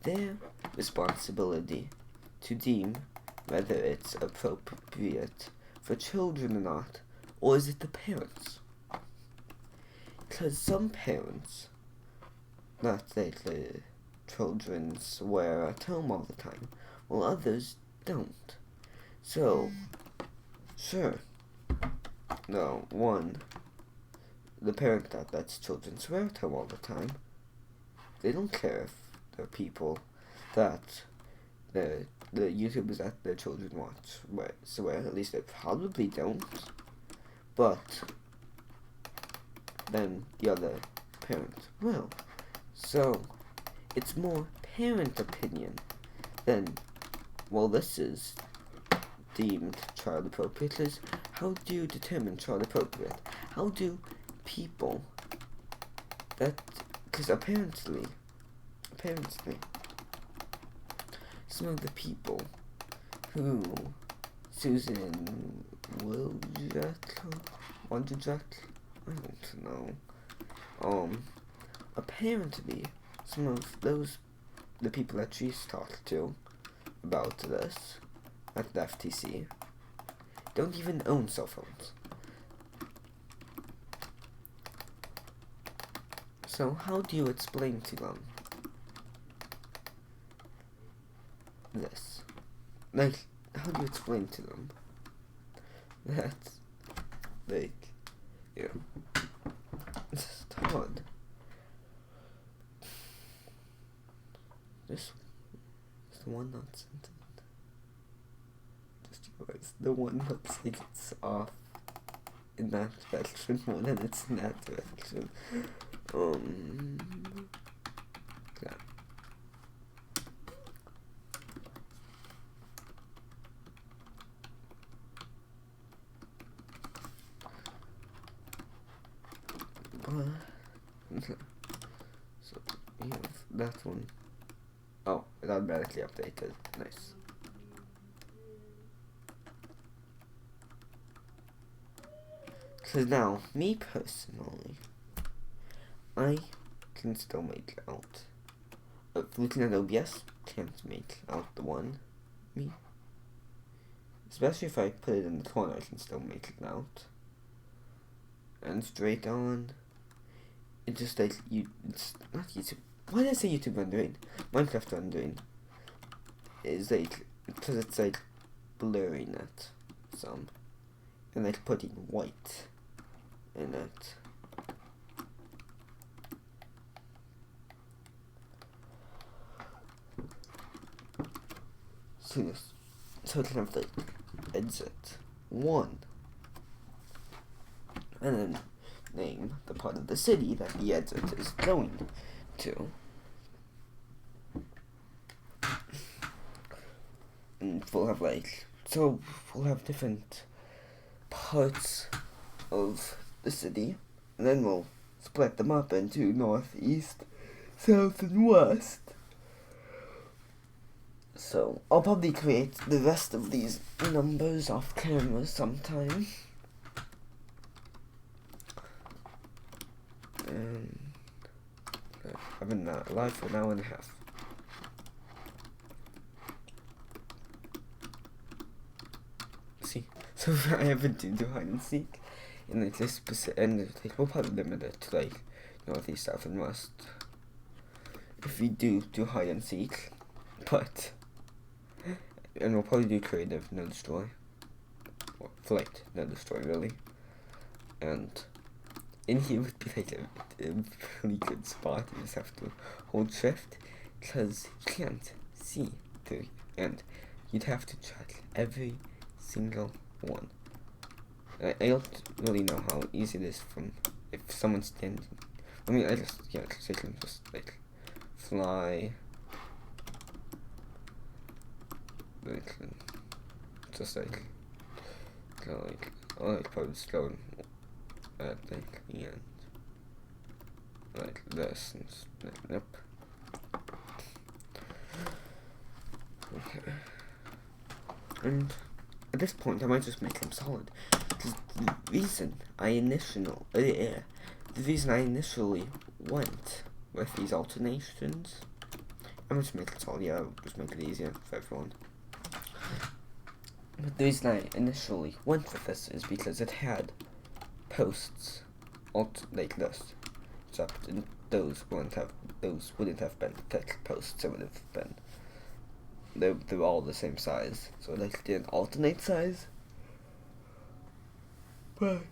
their responsibility to deem whether it's appropriate for children or not, or is it the parents? Because some parents not let the children swear at home all the time, while others don't. So, sure, no, the parent that lets children swear at home all the time, they don't care if the people that the YouTubers that their children watch swear, at least they probably don't. But then the other parent will. So it's more parent opinion than, well, this is deemed child appropriate. Is how do you determine child appropriate? How do people that, because apparently some of the people who Susan Wojcicki, I don't know. Apparently some of the people that she's talked to about this at the FTC don't even own cell phones. So how do you explain to them this? Like, how do you explain to them that, like, you know, it's just hard. This is the one not sent it. Just realize the one that takes off in that direction more than it's in that direction. Yeah. So we have that one. Oh, it automatically updated. Nice. So now, me personally, I can still make out. Looking at OBS, can't make out the one. Me. Especially if I put it in the corner, I can still make it out. And straight on. It's just like it's not YouTube. Why did I say YouTube rendering? Minecraft rendering is like, because it's like blurring it some and like putting white in it. to this. So it can have the exit 1. And then name the part of the city that the exit is going to. And we'll have we'll have different parts of the city, and then we'll split them up into north, east, south, and west. So I'll probably create the rest of these numbers off camera sometime. And I've been live for an hour and a half. See, so I haven't do hide and seek, and like this and we'll probably limit it to like northeast, south, and west. If we do hide and seek, but and we'll probably do creative, no destroy, or flight, no destroy really, and in here would be like a really good spot. You just have to hold shift because you can't see through, and you'd have to check every single one. I don't really know how easy it is from if someone's standing. I mean, cause I can just like fly, like just like go like probably just go at like the end, like this and just, like, yep. Okay, and at this point, I might just make them solid. Because the reason I initially went with these alternations, I'm going to make it solid. Yeah, I'll just make it easier for everyone. But the reason I initially went with this is because it had posts like this. Except those wouldn't have been thick posts. It would have been. They're all the same size, so they didn't alternate size. But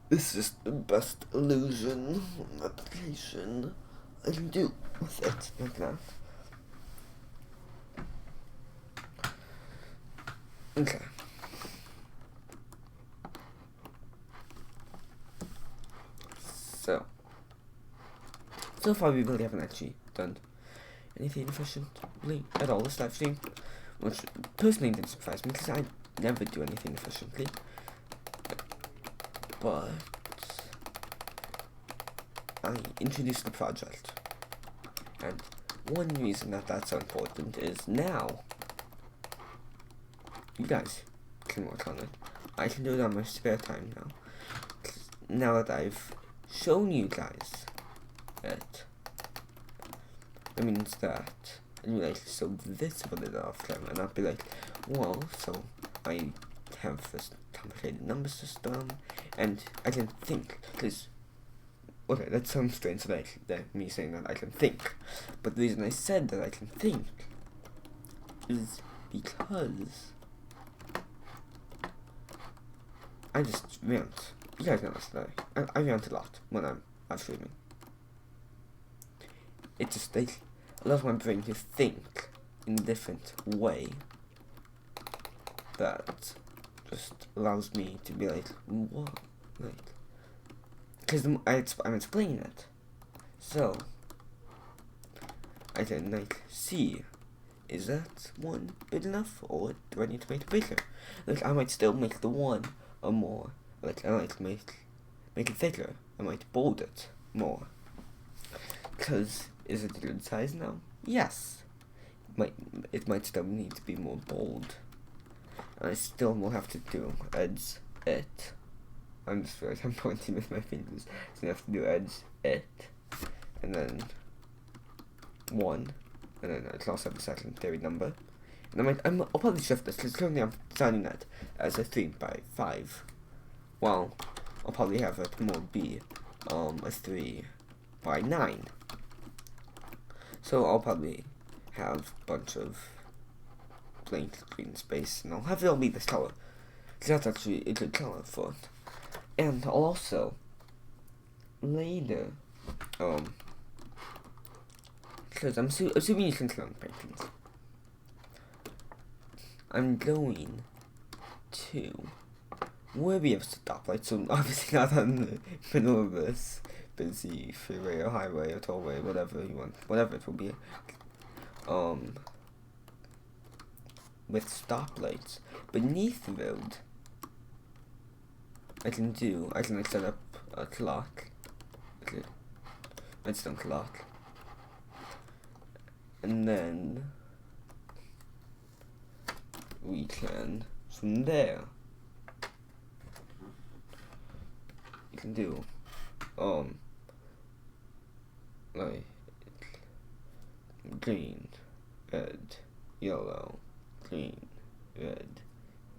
this is the best illusion application I can do with it, like that. Okay. So far we really haven't actually done anything efficiently at all this live stream, which personally didn't surprise me because I never do anything efficiently. But I introduced the project, and one reason that that's so important is now you guys can work on it. I can do it on my spare time now. Now that I've shown you guys it. It means that I'd be like so visible off camera, and I'd be like, well, so I have this complicated number system, and I can think, because, okay, that sounds strange, like me saying that I can think, but the reason I said that I can think is because I just rant. You guys know this, like, I rant a lot when I'm streaming. It just allows my brain to think in a different way that just allows me to be like, what? Like, because I'm explaining it. So, I can, like, see, is that one big enough, or do I need to make it bigger? Like, I might still make the one or more. Like, I might make it thicker. I might bold it more. Because, is it a good size now? Yes. It might still need to be more bold. I still will have to do edge it. I'm just realizing I'm pointing with my fingers. So I have to do edge it. And then 1. And then I can also have the secondary number. And I'll probably shift this because currently I'm designing that as a 3x5. Well, I'll probably have it more be a 3x9. So I'll probably have a bunch of blank green space, and I'll have it all be this color, because that's actually a good color for it. And I'll also later, because I'm assuming you can learn paintings. I'm going to where we have stoplights, so obviously not in the middle of this busy freeway or highway or tollway, whatever you want, whatever it will be. With stoplights beneath the road, I can set up a clock, a redstone clock, and then we can, from there, you can do, like, green, red, yellow, green, red,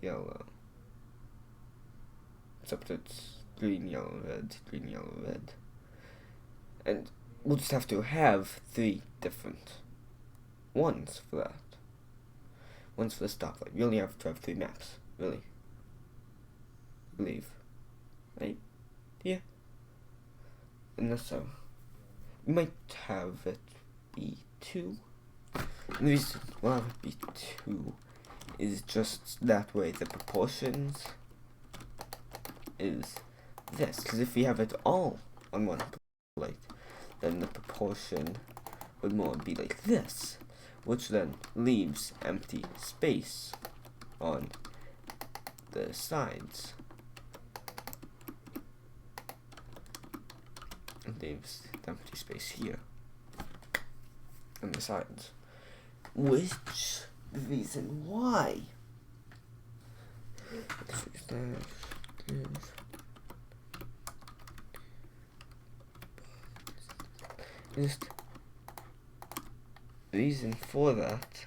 yellow. Except it's green, yellow, red, green, yellow, red. And we'll just have to have 3 different ones for that. One's for the stoplight. We only have to have 3 maps, really. I believe. Right? Yeah. And that's so. We might have it be 2. And the reason why it would be 2 is just that way the proportions is this. Because if we have it all on one plate, then the proportion would more be like this, which then leaves empty space on the sides. It leaves the empty space here on the sides. Which the reason why just reason for that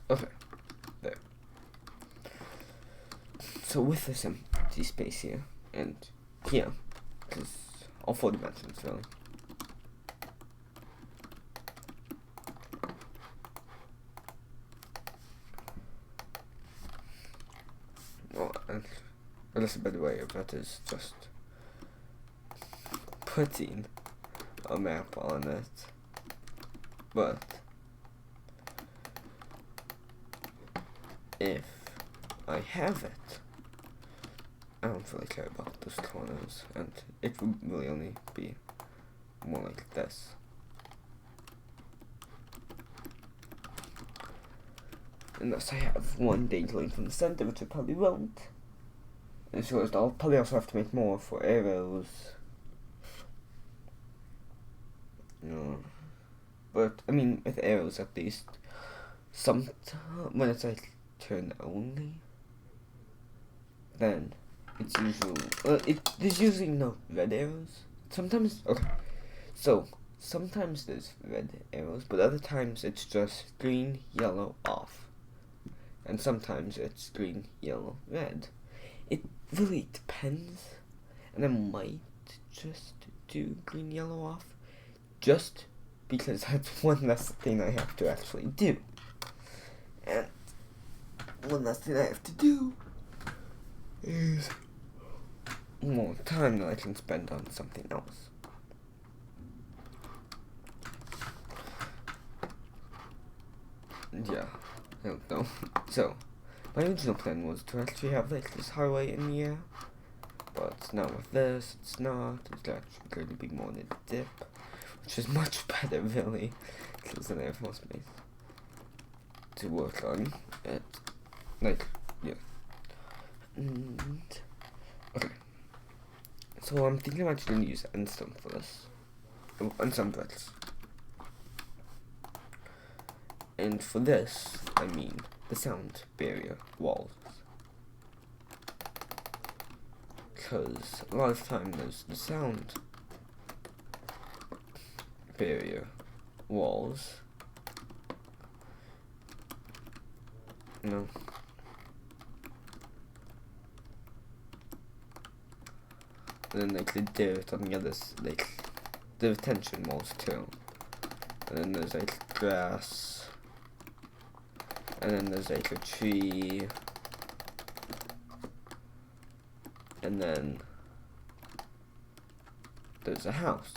okay, there. So with this empty space here and here, because all 4 dimensions really. Well, I guess a better way of that is just putting a map on it, but if I have it, I don't really care about those corners, and it would really only be more like this. Unless I have one dangling from the center, which I probably won't. And so I'll probably also have to make more for arrows. No. But, I mean, with arrows at least, when it's like turn only, then it's usually, there's usually no red arrows. Sometimes, okay, so sometimes there's red arrows, but other times it's just green, yellow, off. And sometimes it's green, yellow, red. It really depends, and I might just do green, yellow, off, just because that's one less thing I have to actually do. And one less thing I have to do is more time that I can spend on something else. Yeah, I don't know. So, my original plan was to actually have like this highway in the air, but now with this, it's not. It's actually going to be more in a dip, which is much better, really, because then I have more space to work on it. Like, yeah. And, okay. So I'm thinking I'm actually going to use endstone for this. Endstone bricks. And for this, I mean the sound barrier walls. Because a lot of time there's the sound barrier walls. You know. And then like the dirt on the others, like the retention walls too. and then there's like grass, and then there's like a tree, and then there's a house.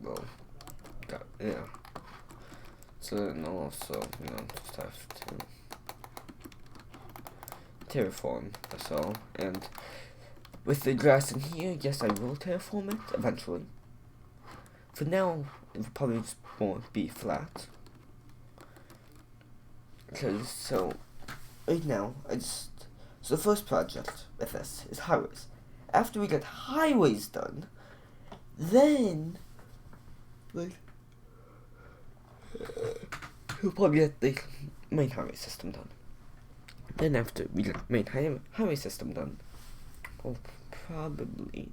Well, yeah. So then also, just have to terraform, that's all. And with the grass in here, yes, I will terraform it eventually. For now, it will probably just won't be flat. Because, so, right now, so the first project with this is highways. After we get highways done, then, like, we'll probably get the main highway system done. Then after we get main highway system done, we'll probably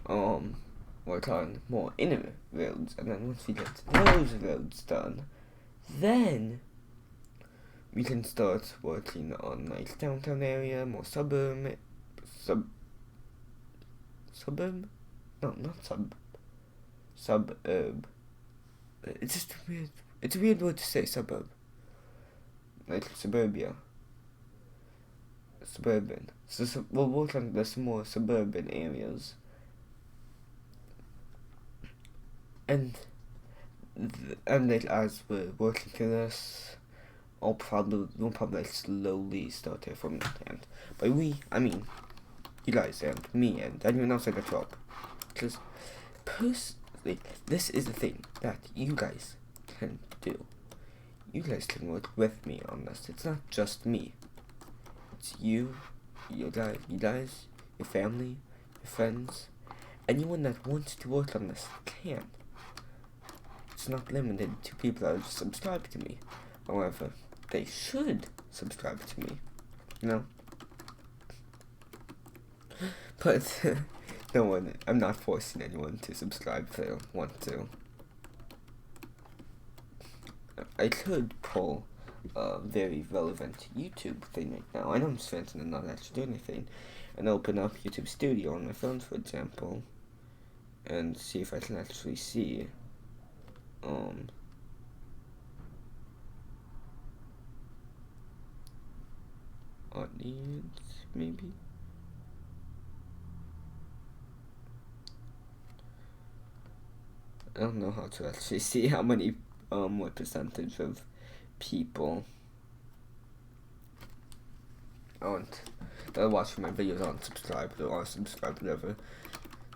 work on more inner roads, and then once we get those roads done, then we can start working on like downtown area, more suburb. No, not suburb. It's just weird. It's a weird word to say, suburb. Like suburbia. Suburban. So we'll work on the more suburban areas. And like as we're working through this, we'll probably like slowly start here from that end. By we, I mean you guys and me and anyone else at the top. Because personally, this is the thing that you guys can do. You guys can work with me on this. It's not just me. It's you guys, your family, your friends, anyone that wants to work on this can. It's not limited to people that subscribe to me. However, they should subscribe to me, But I'm not forcing anyone to subscribe if they don't want to. I could pull a very relevant YouTube thing right now. I know I'm fancy and not actually do anything, and open up YouTube Studio on my phone, for example, and see if I can actually see audience, maybe. I don't know how to actually see how many what percentage of people aren't that are watching my videos aren't subscribed or are subscribed, whatever.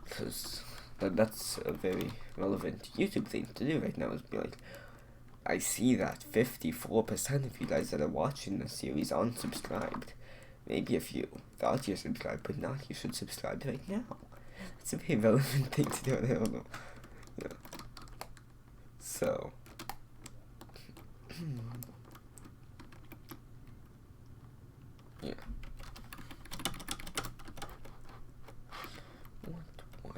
Because that's a very relevant YouTube thing to do right now, is be like, I see that 54% of you guys that are watching this series aren't subscribed. Maybe if you thought you're subscribed but not, you should subscribe right now. That's a very relevant thing to do, I don't know. Yeah. So yeah. What?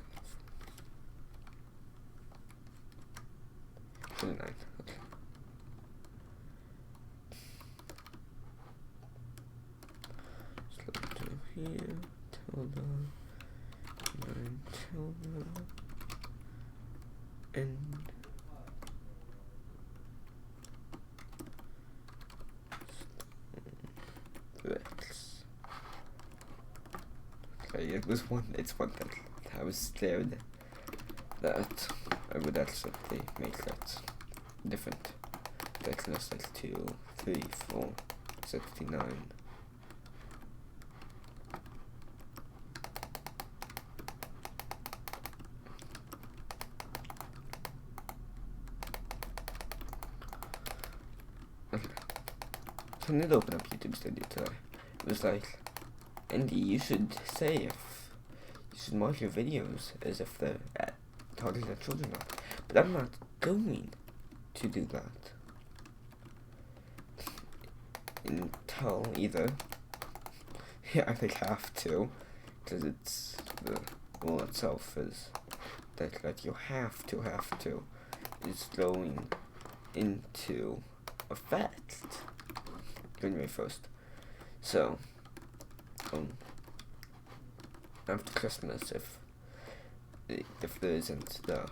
29. Okay. So to here till the 9 till the end. Okay, it's one thing. I was scared that I would accidentally make that different. That's like 2, 3, 4, 69. Okay. So I need to open up YouTube Studio today. It was like, Andy, you should say if you should mark your videos as if they're targeted at children now. But I'm not going to do that until either I think I have to, because it's the rule itself is that you have to is going into effect January 1st. So after Christmas if there isn't the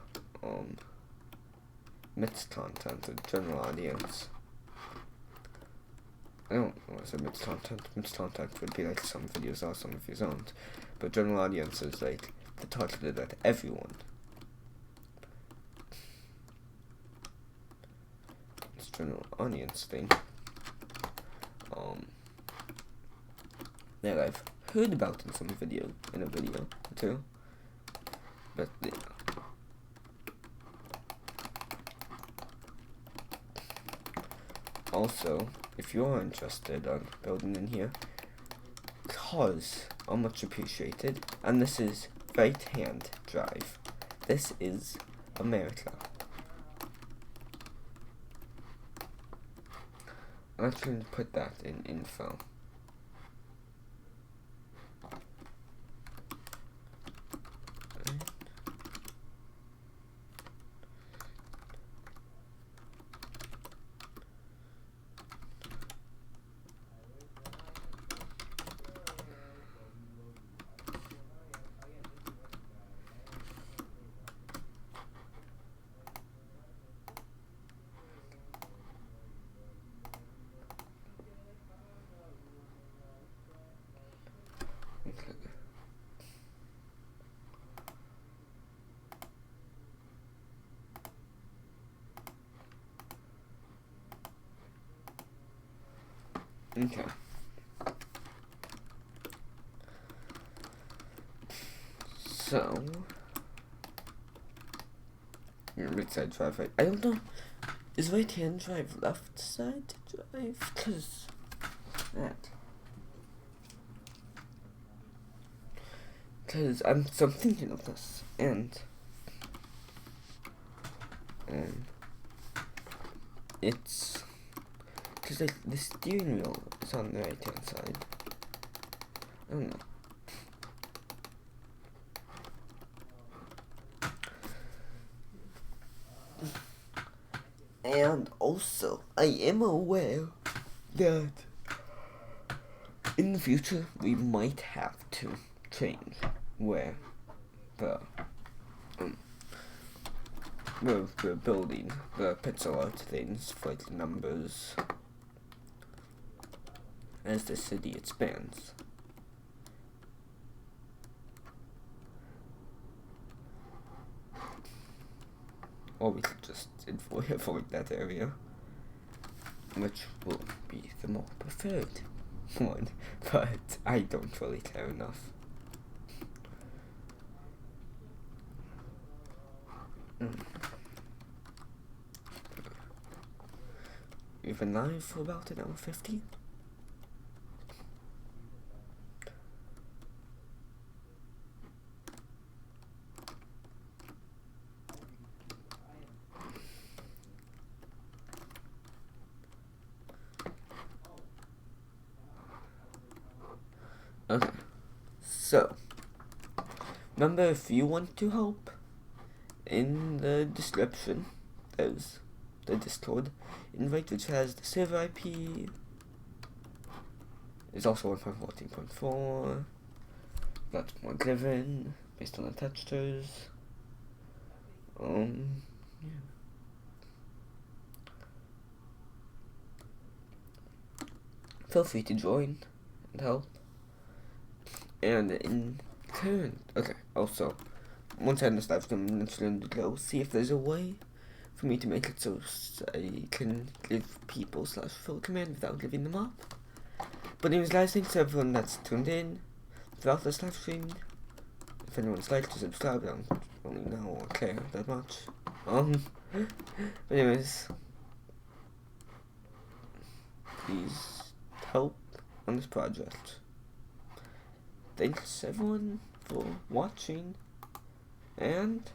mixed content, the general audience. I don't want to say mixed content. Mixed content would be like some videos are, some videos aren't. But general audience is like the targeted at everyone. It's general audience thing. That I've heard about in a video too. But yeah. Also, if you are interested on building in here, cars are much appreciated, and this is right-hand drive. This is America. I'm actually going to put that in info. Okay. So, right side drive, right? I don't know. Is right hand drive left side drive? Cause that. Cause I'm thinking of this, and it's cause like the steering wheel is on the right hand side. I don't know. And also, I am aware that in the future we might have to change where we're building the pixel art things for like the numbers as the city expands. Or we could just avoid that area, which will be the more preferred one, but I don't really care enough. We've been live for about an hour 50. Okay, so remember, if you want to help, in the description there's the Discord invite, which has the server IP. It's also 1.14.4. That's more given based on the textures. Yeah. Feel free to join and help. And in turn, okay, also, once I end this live stream, I'm just going to go see if there's a way for me to make it so I can give people /fill command without giving them up. But anyways, guys, thanks to everyone that's tuned in throughout this live stream. If anyone's liked to subscribe, I don't really know or care that much. But anyways, please help on this project. Thanks everyone for watching, and